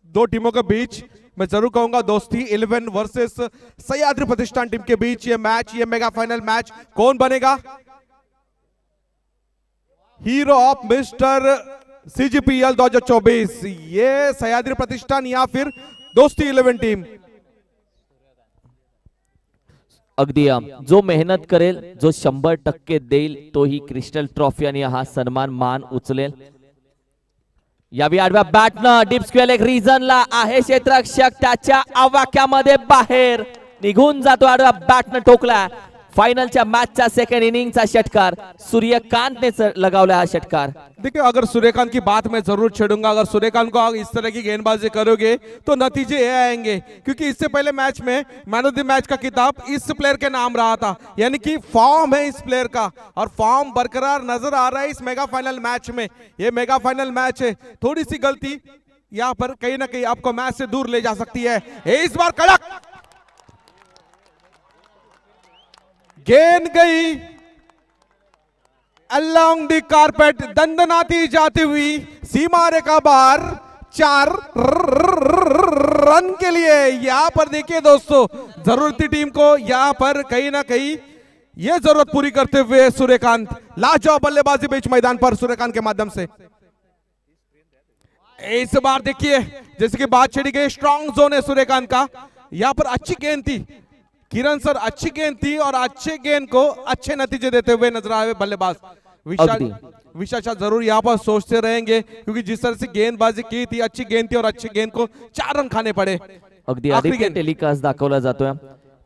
Speaker 1: दो टीमों के बीच मैं जरूर कहूंगा दोस्ती 11 वर्सेस सह्याद्री प्रतिष्ठान टीम के बीच ये मैच, ये मेगा फाइनल मैच कौन बनेगा हीरो ऑफ मिस्टर सीजीपीएल 2024, ये सह्याद्री प्रतिष्ठान या फिर दोस्ती 11 टीम।
Speaker 3: अगदी जो मेहनत करेल, जो 100% देईल, तो ही क्रिस्टल ट्रॉफी आणि हा सन्मान मान उचलेल। यावी आडव्या बॅटनं डीप स्क्वेअर एक रिझनला आहे क्षेत्ररक्षक, त्याच्या आवाक्यामध्ये बाहेर निघून जातो। आडव्या बॅटनं टोकला। फाइनलच्या मैचचा सेकंड इनिंगचा षटकार सूर्यकांत ने लगावला हा षटकार।
Speaker 1: देखिए अगर सूर्यकांत की बात मैं जरूर छेड़ूंगा, अगर सूर्यकांत को इस तरह की गेंदबाजी करोगे तो नतीजे ये आएंगे, क्योंकि इससे पहले मैच में मैन ऑफ द मैच का खिताब इस प्लेयर के नाम रहा था, यानी कि फॉर्म है इस प्लेयर का और फॉर्म बरकरार नजर आ रहा है इस मेगा फाइनल मैच में। ये मेगा फाइनल मैच है, थोड़ी सी गलती यहाँ पर कहीं ना कहीं आपको मैच से दूर ले जा सकती है। इस बार कड़क गेंद गई अलोंग द कारपेट, दंदनाती जाती हुई सीमा रेखा बार 4 रन के लिए। यहां पर देखिए दोस्तों, जरूरती टीम को यहां पर कहीं ना कहीं यह जरूरत पूरी करते हुए सूर्यकांत लाजवाब बल्लेबाजी बीच मैदान पर सूर्यकांत के माध्यम से। इस बार देखिए जैसे कि बात छेड़ी गई, स्ट्रॉन्ग जोन है सूर्यकांत का, यहां पर अच्छी गेंद थी किरण सर, अच्छी गेंद थी और अच्छे गेंद को अच्छे नतीजे देते हुए नजर आए बल्लेबाज विशाल शाह। जरूर यहाँ पर सोचते रहेंगे, क्योंकि जिस तरह से गेंदबाजी की थी, अच्छी गेंद थी और अच्छी गेंद को 4 रन खाने पड़े।
Speaker 3: अगदी आदित्य टेलिकास्ट दाखवला जातोय,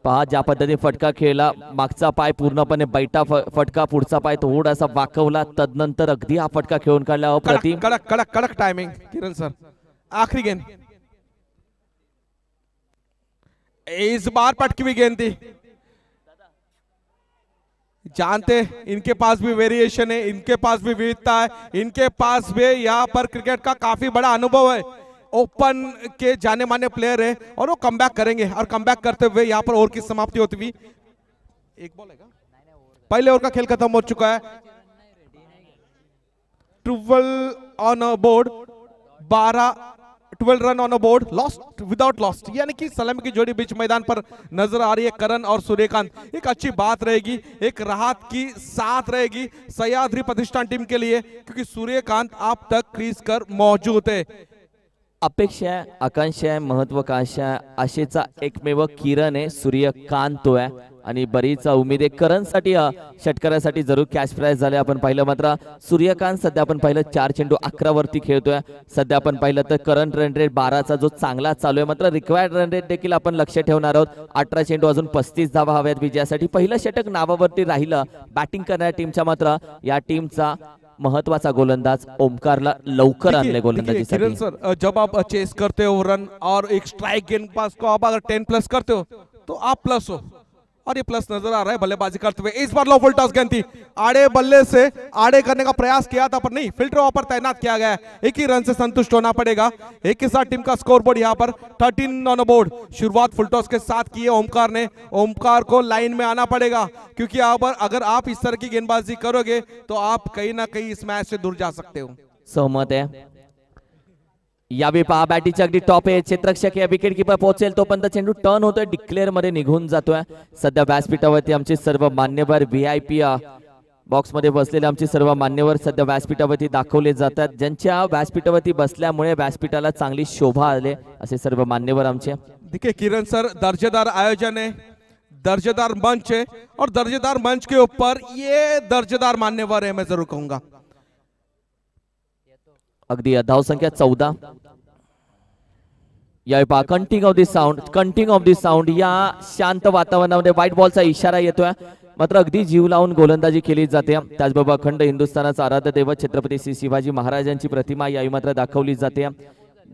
Speaker 3: पहा ज्या पद्धतीने फटका खेळला, मागचा पाय पूर्णपणे बैठा फटका, पुढचा पाय थोडासा वाकवला, तदनंतर अगदी हा फटका खेळून काढला। अप्रतिम
Speaker 1: कडक कडक कडक टाइमिंग किरण सर। आखिरी गेंद इस बार पटकी हुई गेंद थी। जानते इनके पास भी वेरिएशन है, इनके पास भी विविधता है, इनके पास भी यहाँ पर क्रिकेट का काफी बड़ा अनुभव है, ओपन के जाने माने प्लेयर है और वो कमबैक करेंगे और कमबैक करते हुए यहाँ पर ओवर की समाप्ति होती हुई। एक बॉल है, पहले ओवर का खेल खत्म हो चुका है। 12 on board, 12 run on board, lost without lost, यानी कि सलामी की जोड़ी बीच मैदान पर नजर आ रही है करण और सूर्यकांत। एक अच्छी बात रहेगी, एक राहत की साथ रहेगी सह्याद्री प्रतिष्ठान टीम के लिए, क्योंकि सूर्यकांत अब तक क्रीज कर मौजूद है।
Speaker 3: अपेक्षा आहे, आकांक्षा आहे, महत्वाकांक्षा आहे, आशेचा एकमेव किरण आहे सूर्यकांत तो आहे आणि बरीच उमेद आहे करणसाठी, षटकारासाठी जरूर कॅश प्राइज झाले आपण पाहिलं। मात्र सूर्यकांत सध्या आपण पाहिलं 4 चेंडू 11 वरती खेळतोय। सध्या आपण पाहिलं तर करंट रन रेट 12चा जो चांगला चालू आहे, मात्र रिक्वायर्ड रन रेट देखील आपण लक्ष ठेवणार आहोत। 18 चेंडू अजून 35 धावा हव्यात विजयासाठी। पहिलं षटक नावावरती राहिलं बॅटिंग करणाऱ्या टीमच्या, मात्र या टीमचा महत्वाचा गोलंदाज ओमकारला लवकर आणले गोलंदाजीसाठी।
Speaker 1: किरण सर, जब आप चेस करते हो रन और एक स्ट्राइक गेंद पास को आप अगर 10 प्लस करते हो तो आप प्लस हो, और ये प्लस नजर आ रहा है बल्लेबाजी करते हुए। इस बार लो फुल टॉस गेंद थी, आड़े बल्ले से आड़े करने का प्रयास किया था पर नहीं, फिल्टर वहां पर तैनात किया गया है। एक ही रन से संतुष्ट होना पड़ेगा। एक के साथ टीम का स्कोर बोर्ड यहाँ पर 13 ऑन बोर्ड। शुरुआत फुल टॉस के साथ की है ओमकार ने, ओमकार को लाइन में आना पड़ेगा, क्योंकि अगर आप इस तरह की गेंदबाजी करोगे तो आप कहीं ना कहीं इस मैच से दूर जा सकते हो।
Speaker 3: सहमत आहे। यावेळी पहा बॅटीची अगदी टॉप आहे, क्षेत्ररक्षक या विकेट कीपर पोहोचेल तोपर्यंत चेंडू टर्न होतोय, डिक्लेअर मध्ये निघून जातोय। सध्या व्यासपीठावरती आमचे सर्व मान्यवर VIP बॉक्स मध्ये बसलेले आमचे सर्व मान्यवर सध्या व्यासपीठावरती दाखवले जातात, ज्यांच्या व्यासपीठावरती बसल्यामुळे व्यासपीठाला चांगली शोभा आले असे सर्व मान्यवर आमचे।
Speaker 1: देखिए किरण सर, दर्जेदार आयोजन है, दर्जेदार मंच है और दर्जेदार मंच के ऊपर ये दर्जेदार मान्यवर है, मैं जरूर कहूंगा।
Speaker 3: अगदी धाव संख्या 14। यावेळी पहा कंटिंग ऑफ दिस साऊंड या शांत वातावरणामध्ये व्हाईट बॉलचा इशारा येतोय. मात्र अगदी जीव लावून गोलंदाजी केली जाते. त्याचबरोबर अखंड हिंदुस्थानाचा आराध्य दैवत छत्रपती श्री शिवाजी महाराजांची प्रतिमा यावेळी मात्र दाखवली जाते.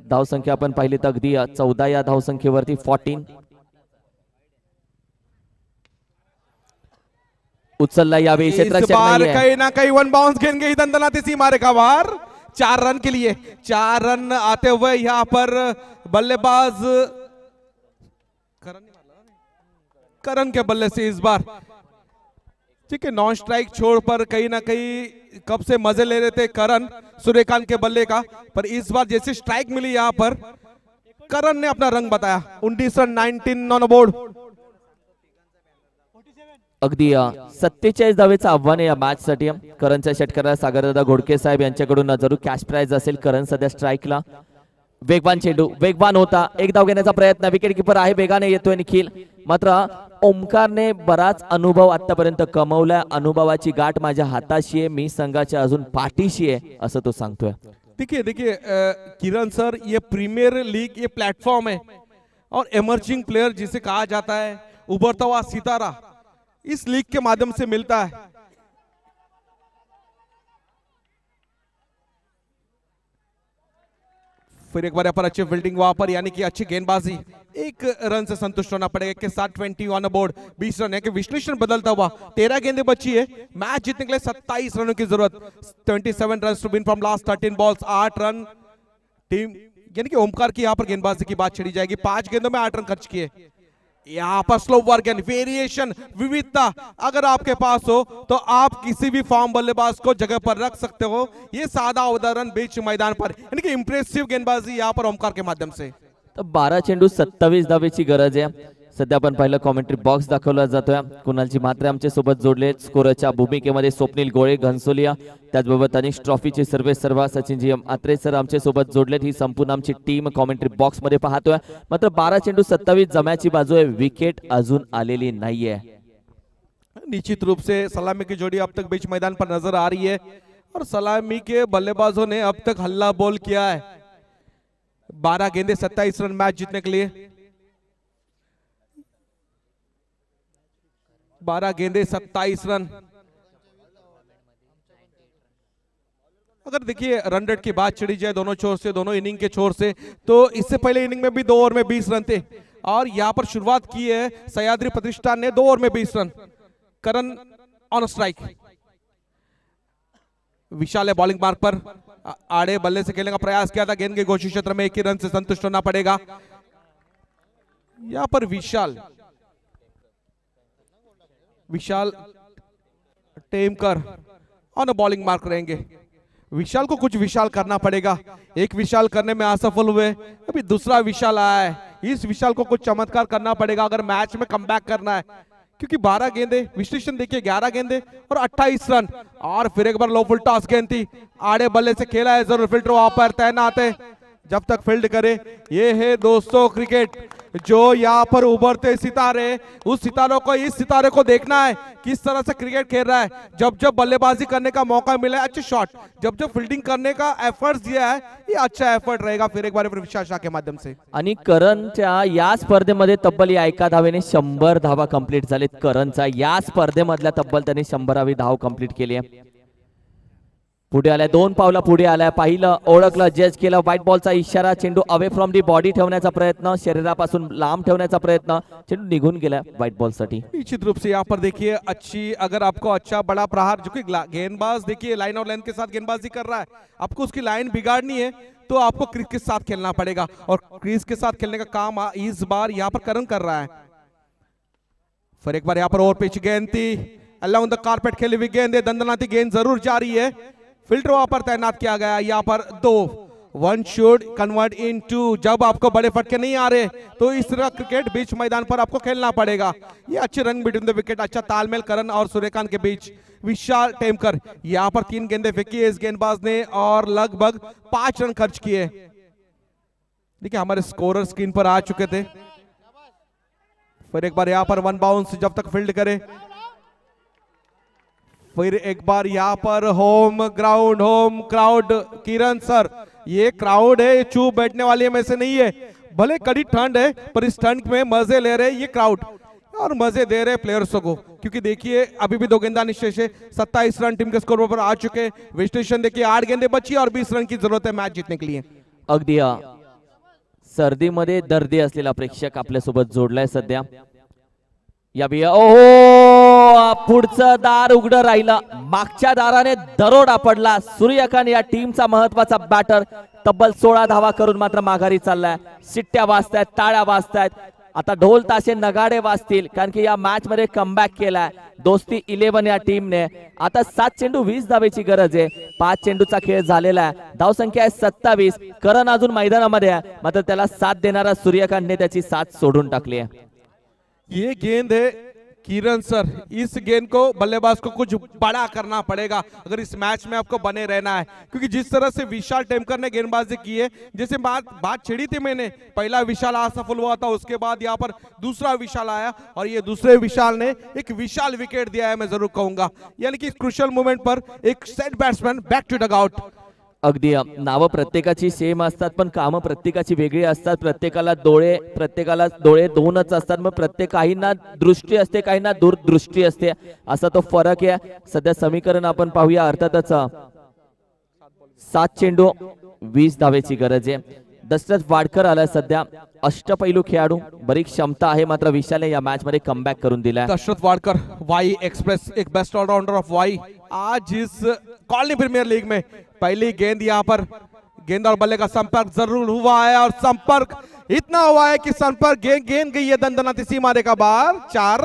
Speaker 3: धावसंख्या आपण पाहिली तर अगदी 14 या धावसंख्येवरती 14. उचलला यावेळी
Speaker 1: इस
Speaker 3: क्षेत्ररक्षक
Speaker 1: बार
Speaker 3: नाहीये.
Speaker 1: कहीं ना कहीं वन बाउंस गेंद गई दंदनाती सीमा रेखा बाहर. 4 रन के लिए 4 रन आते हुए यहाँ पर बल्लेबाज करण के बल्ले से इस बार ठीक है नॉन स्ट्राइक छोड़ पर कहीं ना कहीं कब से मजे ले रहे थे करण सूर्यकांत के बल्ले का, पर इस बार जैसे स्ट्राइक मिली यहाँ पर करण ने अपना रंग बताया. 19 रन 19 ऑन बोर्ड.
Speaker 3: अगदी 47 धावेचं आव्हान आहे या मॅच साठी. करणच्या षटकाराला सागरदादा घोडके साहेब यांच्याकडून जरूर कॅश प्राइज असेल. करण सध्या स्ट्राईकला. वेगवान चेंडू वेगवान होता. एक धाव घेण्याचा प्रयत्न. विकेट किपर आहे वेगाने येतोय निखिल. मात्र ओमकारने बराच अनुभव आतापर्यंत कमवलाय. अनुभवाची गाठ माझ्या हाताशी आहे. मी संघाच्या अजून पाठीशी आहे असं तो सांगतोय.
Speaker 1: देखिए किरण सर, ये प्रीमियर लीग ये प्लेटफॉर्म है और इमर्जिंग प्लेयर जिसे कहा जाता है, उभरता हुआ सितारा इस लीग के माध्यम से मिलता है. फिर एक बार यहाँ पर अच्छी फील्डिंग वहां पर, यानी कि अच्छी गेंदबाजी. 1 रन से संतुष्ट होना पड़ेगा के साथ 20 ऑन बोर्ड. 20 रन है कि विश्लेषण बदलता हुआ 13 गेंदें बची है. मैच जीतने के लिए 27 रनों की जरूरत. 27 run to win from last 13 balls. 8 run team, यानी कि ओमकार की यहाँ पर गेंदबाजी की बात छिड़ी जाएगी. 5 गेंदों में 8 रन खर्च किए. यहाँ पर स्लो वर्क एंड वेरिएशन, विविधता अगर आपके पास हो तो आप किसी भी फॉर्म बल्लेबाज को जगह पर रख सकते हो. ये सादा उदाहरण बीच मैदान पर, यानी कि इंप्रेसिव गेंदबाजी यहाँ पर ओमकार के माध्यम से.
Speaker 3: तर 12 चेंडू 27 धावेची गरज आहे. सध्या आपण पाहिलं कॉमेंट्री बॉक्स दाखवला जातोय. कुणालजी म्हात्रे आमच्या सोबत जोडले. स्कोरच्या भूमिकेमध्ये स्वप्नील गोळे घनसोलिया, त्याचबरोबर तनिष ट्रॉफीचे सर्वेसर्वा सचिनजी म्हात्रे सर आमच्या सोबत जोडलेत. ही संपूर्ण आमची टीम कॉमेंट्री बॉक्स मध्ये पाहतोय. मात्र 12 चेंडू 27 जम्याची बाजू आहे. विकेट अजून आलेली नाहीये.
Speaker 1: निश्चित रूप से सलामी की जोड़ी अब तक बीच मैदान पर नजर आ रही है और सलामी के बल्लेबाजों ने अब तक हल्ला बोल किया है. 12 गेंदे 27 रन मैच जीतने के लिए. 12 गेंदे 27 रन. अगर देखिए रन रेट की बात छिड़ी जाए दोनों छोर से, दोनों इनिंग के छोर से, तो इससे पहले इनिंग में भी 2 ओवर में 20 रन थे और यहां पर शुरुआत की है सह्याद्री प्रतिष्ठान ने 2 ओवर में 20 run. Karan on strike. Vishal है बॉलिंग मार्क पर. आड़े बल्ले से खेलने का प्रयास किया था. गेंद के घोषित क्षेत्र में 1 ही रन से संतुष्ट होना पड़ेगा. यहां पर विशाल टेमकर ऑन बॉलिंग मार्क रहेंगे. विशाल को कुछ विशाल करना पड़ेगा. एक विशाल करने में असफल हुए, अभी दूसरा विशाल आया है. इस विशाल को कुछ चमत्कार करना पड़ेगा अगर मैच में कमबैक करना है, क्योंकि 12 गेंदे, विश्लेषण देखिए 11 गेंदे और 28 रन. और फिर एक बार लो फुल टॉस गेंद थी. आड़े बल्ले से खेला है. जरूर फिल्टर वहां पर तैनात है जब तक फील्ड करे. ये है दोस्तों क्रिकेट. जो यहाँ पर उभरते सितारे, उस सितारों को, इस सितारे को देखना है किस तरह से क्रिकेट खेल रहा है. जब जब बल्लेबाजी करने का मौका मिला है अच्छे शॉट, जब जब फील्डिंग करने का एफर्ट दिया है, ये अच्छा एफर्ट रहेगा. फिर एक बार विशाल शाह के माध्यम से.
Speaker 3: आणि करणच्या या स्पर्धेमध्ये तब्बल या 1 धावेने 100 धावा कंप्लीट झालेत. करणचा या स्पर्धेमधल्या तब्बल त्यांनी 100वी धाव कंप्लीट केली आहे. पुढे आलाय, 2 पावला पुढे आलाय. पाहिलं, ओळखलं, जज केलं. व्हाईट बॉलचा इशारा. चेंडू अवे फ्रॉम दी बॉडी ठेवण्याचा प्रयत्न, शरीरापासून लांब ठेवण्याचा प्रयत्न. चेंडू निघून गेला व्हाईट बॉल साठी.
Speaker 1: निश्चित रूप से यहाँ पर देखिए अच्छी, अगर आपको अच्छा बड़ा प्रहार, जो कि गेंदबाज देखिए लाइन और लेंथ के साथ गेंदबाजी कर रहा है, आपको उसकी लाइन बिगाड़नी है तो आपको क्रीज के साथ खेलना पड़ेगा. और क्रीज के साथ खेलने का काम इस बार यहाँ पर करण कर रहा है. फिर एक बार यहाँ पर ओवर पिच गेंद थी. अलाउंग द कारपेट खेली हुई गेंद है. दंदनाती गेंद जरूर जारी है. फिल्टर वहां पर तैनात किया गया. यहाँ पर 2 1 शुड कन्वर्ट इन 2. जब आपको बड़े फटके नहीं आ रहे तो इस तरह क्रिकेट बीच मैदान पर आपको खेलना पड़ेगा. ये अच्छी रन बिटवीन द विकेट, अच्छा तालमेल करण और सूर्यकांत के बीच. विशाल टेमकर यहाँ पर 3 गेंदें फेंकी है इस गेंदबाज ने और लगभग 5 रन खर्च किए. देखिए हमारे स्कोरर स्क्रीन पर आ चुके थे. फिर एक बार यहाँ पर 1 बाउंस जब तक फील्ड करे. फिर एक बार यहाँ पर होम क्राउड. किरण सर, ये क्राउड है, चुप बैठने वाले में से नहीं है. भले कड़ी ठंड है पर इस ठंड में मजे ले रहे ये क्राउड और मजे दे रहे प्लेयर्सों को, क्योंकि देखिए अभी भी 2 गेंदा निश्चय से 27 रन टीम के स्कोर पर आ चुके। विश्लेषण देखिए 8 गेंदे बची और 20 रन की जरूरत है मैच जीतने के लिए।
Speaker 3: अगदी सर्दीमध्ये दर्दी असलेला प्रेक्षक आपल्यासोबत जोडलाय सध्या। या बिया ओहो पुढचं दार उघडं राहिलं, मागच्या दाराने दरोडा पडला। सूर्यकांत या टीमचा महत्वाचा बॅटर तब्बल 16 धावा करून मात्र माघारी चाललाय। शिट्ट्या वाजतायत, टाळ्या वाजतायत, आता ढोल ताशे नगाडे वाजतील, कारण की या मॅच मध्ये कमबॅक केलाय दोस्ती 11 या टीमने। आता 7 चेंडू 20 धावेची गरज आहे। 5 चेंडूचा खेळ झालेला आहे, धावसंख्या आहे 27। करण अजून मैदानामध्ये आहे, मात्र त्याला साथ देणारा सूर्यकांतने त्याची साथ सोडून टाकली आहे।
Speaker 1: ये गेंद है किरण सर, इस गेंद को बल्लेबाज को कुछ बड़ा करना पड़ेगा अगर इस मैच में आपको बने रहना है, क्योंकि जिस तरह से विशाल टेमकर ने गेंदबाजी की है, जैसे बात छेड़ी थी मैंने, पहला विशाल असफल हुआ था, उसके बाद यहाँ पर दूसरा विशाल आया और ये दूसरे विशाल ने एक विशाल विकेट दिया है मैं जरूर कहूंगा। यानी कि क्रुशियल मोमेंट पर एक set batsman back to dugout.
Speaker 3: अगदी नावं प्रत्येकाची सेम असतात पण कामं प्रत्येकाची वेगळी असतात। प्रत्येकाला डोळे दोनच असतात, मग काहींना दृष्टी असते, काहींना दूरदृष्टी असते, असा तो फरक आहे। सध्या समीकरण आपण पाहूया। अर्थातच 7 चेंडू 20 धावेची गरज आहे। दशरथ वाडकर आला सध्या, अष्टपैलू खेळाडू, बरी क्षमता आहे, मात्र विशालने या मॅच मध्ये कमबॅक करून दिला।
Speaker 1: दशरथ वाडकर वाई एक्सप्रेस, एक बेस्ट ऑलराउंडर ऑफ वाई आज इस कॉलनी प्रीमियर लीग में। पहली गेंद यहाँ पर गेंद और बल्ले का संपर्क जरूर हुआ है और संपर्क इतना हुआ है कि संपर्क गेंद गई है दंदनाती सीमा रेखा बाहर। 4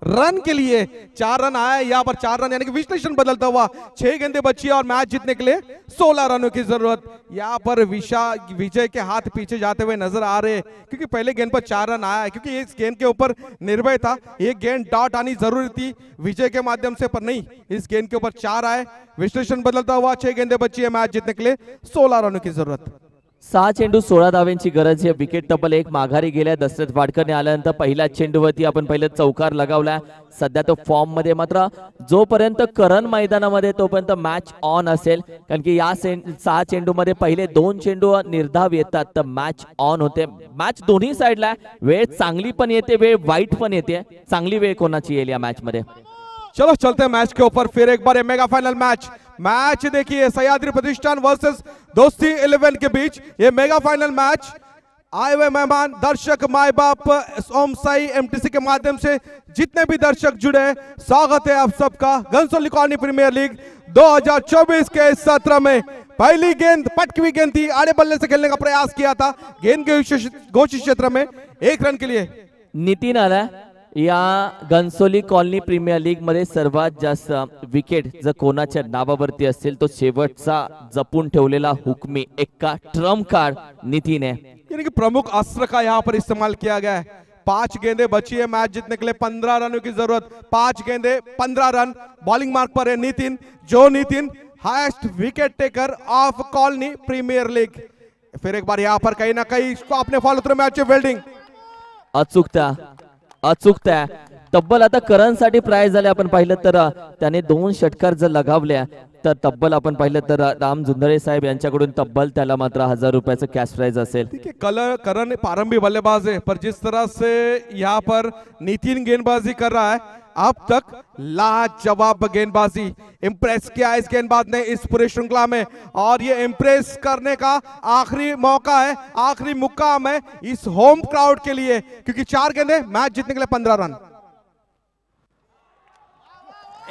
Speaker 1: रन के लिए 4 रन आया यहाँ पर, 4 रन यानी कि विश्लेषण बदलता हुआ 6 गेंदे बची और मैच जीतने के लिए 16 रनों की जरूरत। यहाँ पर विजय के हाथ पीछे जाते हुए नजर आ रहे हैं, क्योंकि पहले गेंद पर 4 रन आया है, क्योंकि इस गेंद के ऊपर निर्भय था, एक गेंद डॉट आनी जरूरी थी विजय के माध्यम से, पर नहीं, इस गेंद के ऊपर 4 आए। विश्लेषण बदलता हुआ 6 गेंदे बची है, मैच जीतने के लिए 16 रनों की जरूरत।
Speaker 3: 6 चेंडू 16 धावेंची गरज आहे। विकेट तब्बल 1 माघारी गेल्या। दशरथ वाडकरने आल्यानंतर पहिल्या चेंडूवरती आपण पहिले चौकार लगावला। सध्या तो फॉर्म मध्ये, मात्र जोपर्यंत करण मैदानामध्ये तोपर्यंत मॅच ऑन असेल, कारण की या 6 चेंडू मध्ये पहिले 2 चेंडू निर्धाव येतात तर मॅच ऑन होते। मॅच दोन्ही साइडला, वेळ चांगली पण येते, वेळ वाईट पण येते। चांगली वेळ कोणाची येईल या मॅच मध्ये?
Speaker 1: चलो चलते हैं मैच के ऊपर फिर एक बार, मेगा फाइनल मैच देखिए सह्याद्री प्रतिष्ठान वर्सेस दोस्ती 11 के बीच। ये मेगा फाइनल मैच आए हुए मेहमान, दर्शक, माए बाप, ओम साई एमटीसी के माध्यम से जितने भी दर्शक जुड़े, स्वागत है आप सबका घनसोली कॉलोनी प्रीमियर लीग 2024 के इस सत्र में। पहली गेंद पटकी गेंद थी, आड़े बल्ले से खेलने का प्रयास किया था, गेंद के घोषित क्षेत्र में 1 रन के लिए
Speaker 3: नितीन आला। या घनसोली कॉलनी प्रीमियर लीग मध्ये सर्वात जास्त विकेट जर कोणाच्या नावावरती असेल तो शेवटचा जपून ठेवलेला हुकमी एक्का ट्रम्प कार्ड नितीन है,
Speaker 1: यानी कि प्रमुख अस्त्र का यहाँ पर इस्तेमाल किया गया है। 5 गेंदे बची है मैच जीतने के लिए, 15 रनों की जरूरत। 5 गेंदे 15 रन, बॉलिंग मार्क पर है नितिन, जो Nitin highest wicket taker of colony premier league. फिर एक बार यहाँ पर कहीं ना कहीं इसको आपने फॉलो थ्रू मैच वेल्डिंग
Speaker 3: अचूकता तब्बल आता करणसाठी प्राइज झाले। आपण पाहिलं तर त्याने 2 षटकार जर लगावल्या तर तब्बल आपण पाहिलं तर राम जुंदळे साहेब यांच्याकडून तब्बल त्याला मात्र 1000 रुपयाचं कॅश प्राइज असेल।
Speaker 1: ठीक है, करण प्रारंभी बल्लेबाज है, पर जिस तरह से यहाँ पर नितिन गेंदबाजी कर रहा है, अब तक लाजवाब गेंदबाजी, इंप्रेस किया इस गेंदबाज ने इस पूरे श्रृंखला में, और ये इंप्रेस करने का आखिरी मौका है, आखिरी मुकाम है इस होम क्राउड के लिए, क्योंकि 4 गेंदे मैच जीतने के लिए 15 रन।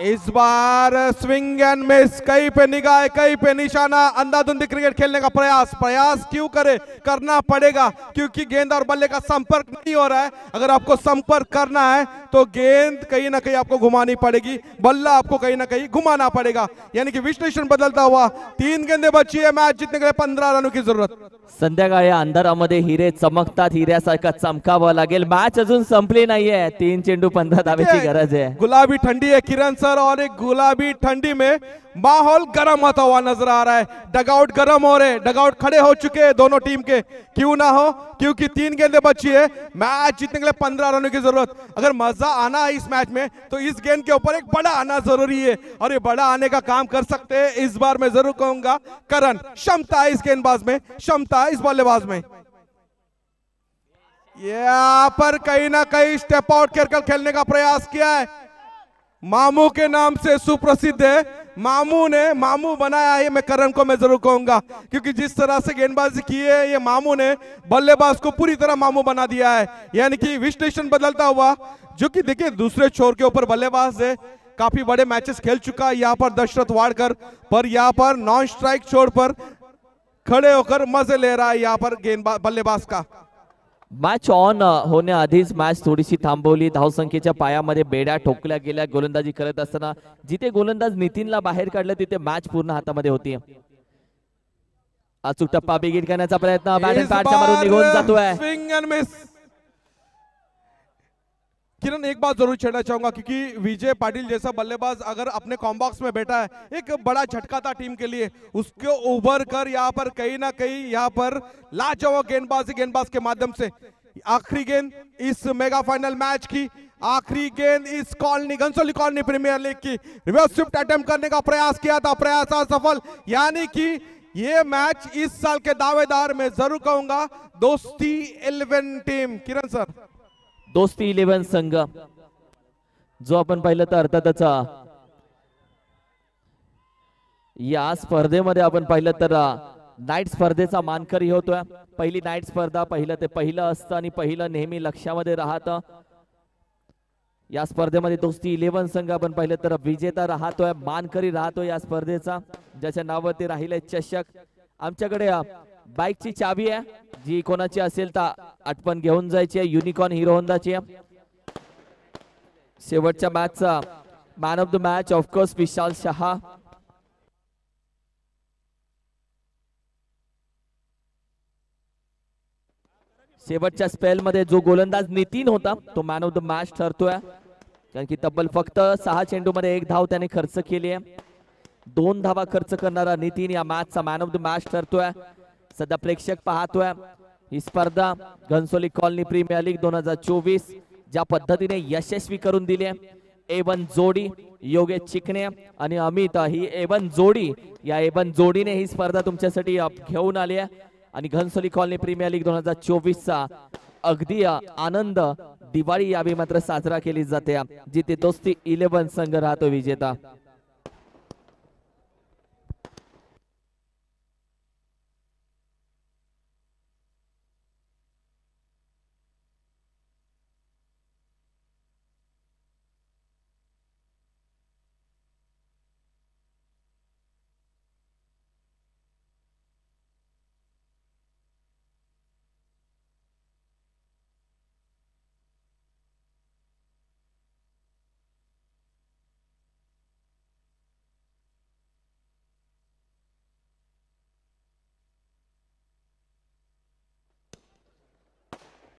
Speaker 1: इस बार स्विंग एंड मिस, कहीं पे निगाह, कहीं पे निशाना, अंधाधुंधी क्रिकेट खेलने का प्रयास क्यों करे, करना पड़ेगा, क्योंकि गेंद और बल्ले का संपर्क नहीं हो रहा है। अगर आपको संपर्क करना है तो गेंद कहीं ना कहीं आपको घुमानी पड़ेगी, बल्ला आपको कहीं ना कहीं घुमाना पड़ेगा। यानी कि विश्लेषण बदलता हुआ 3 गेंदे बची है, मैच जीतने के लिए 15 रनों की जरूरत।
Speaker 3: संध्याकाळी अंधारामध्ये हिरे चमकतात, हिऱ्यासारखा चमकावा लागेल। मॅच अजून संपली नाहीये, 3 चेंडू 15 धावेची गरज आहे।
Speaker 1: गुलाबी ठंडी है किरण सर, और एक गुलाबी ठंडी में माहौल गर्म होता हुआ नजर आ रहा है। डगआउट गर्म हो रहे, डगआउट खड़े हो चुके हैं दोनों टीम के, क्यों ना हो, क्योंकि 3 गेंदें बची है, मैच जीतने के लिए 15 रनों की जरूरत। अगर मजा आना है इस मैच में तो इस गेंद के ऊपर एक बड़ा आना जरूरी है, और ये बड़ा आने का काम कर सकते हैं इस बार मैं जरूर कहूंगा करण। क्षमता है इस गेंदबाज में, क्षमता है इस बल्लेबाज में। यहाँ पर कहीं ना कहीं स्टेप आउट कर खेलने का प्रयास किया है। मामू के नाम से सुप्रसिद्ध है, मामू ने मामू बनाया है। मैं करण को मैं जरूर कहूंगा, क्योंकि जिस तरह से गेंदबाजी की है ये मामू ने बल्लेबाज को पूरी तरह मामू बना दिया है। यानी कि विश्लेषण बदलता हुआ, जो कि देखिए दूसरे छोर के ऊपर बल्लेबाज है, काफी बड़े मैचेस खेल चुका है यहाँ पर दशरथ वाडकर, पर यहाँ पर नॉन स्ट्राइक छोर पर खड़े होकर मजे ले रहा है यहाँ पर गेंदबाज बल्लेबाज का।
Speaker 3: मॅच ऑन होण्याआधीच मॅच थोडीशी थांबवली। धावसंख्येच्या पायामध्ये बेड्या ठोकल्या गेल्या गोलंदाजी करत असताना। जिथे गोलंदाज नितीनला बाहेर काढलं तिथे मॅच पूर्ण हातामध्ये होती। अचूक टप्पा बिगिट करण्याचा प्रयत्न, बॅट अँड पॅडच्या मारून निघून जातोय।
Speaker 1: Swing and miss. किरण एक बात जरूर छेड़ना चाहूंगा, क्योंकि विजय पाटिल जैसा बल्लेबाज अगर अपने कॉम्बॉक्स में बैठा है, एक बड़ा झटका था टीम के लिए। उसको उभर कर यहाँ पर कहीं ना कहीं यहाँ पर लाजवाब गेंदबाज के माध्यम से आखिरी गेंद इस मेगा फाइनल मैच की, आखिरी गेंद इस colony Ghansoli colony premier league की, रिवर्स स्विफ्ट अटेम्प्ट करने का प्रयास किया था, प्रयास असफल। यानी कि ये मैच इस साल के दावेदार मैं जरूर कहूंगा दोस्ती 11 टीम। किरण सर,
Speaker 3: दोस्ती 11 संघ जो आपण पाहिलं तर अर्थातच या स्पर्धेमध्ये आपण पाहिलं तर नाईट स्पर्धेचा मानकरी होतोय। पहिली नाईट स्पर्धा, पहिलं ते पहिलं असतं आणि पहिलं नेहमी लक्षामध्ये राहतं। या स्पर्धेमध्ये दोस्ती 11 संघ आपण पाहिलं तर विजेता राहतोय, मानकरी राहतोय या स्पर्धेचा, ज्याच्या नावावरती राहिले चषक। आमच्याकडे बाईकची चावी आहे, जी कोणाची असेल तर आठवण घेऊन जायची आहे, युनिकॉर्न हिरो होंडाची आहे। शेवटच्या मॅचचा man of the match of course Vishal Shah. शेवटच्या स्पेल मध्ये जो गोलंदाज नितीन होता तो मॅन ऑफ द मॅच ठरतोय, कारण की तब्बल फक्त 6 चेंडूमध्ये 1 धाव त्याने खर्च केली आहे। 2 धावा खर्च करणारा नितीन या मॅचचा मॅन ऑफ द मॅच ठरतोय। सध्या प्रेक्षक पाहतोय ही स्पर्धा घनसोली कॉलनी प्रीमियर लीग 2024 ज्या पद्धतीने यशस्वी करून दिली आहे। A1 जोडी योगेश चिकणे आणि अमित, ही A1 जोडी, या A1 जोडीने ही स्पर्धा तुमच्यासाठी घेऊन आली आहे। आणि घनसोली कॉलनी प्रीमियर लीग 2024 चा अगदी आनंद दिवाळी यावी मात्र साजरा केली जाते, जिथे दोस्ती 11 संघ राहतो विजेता।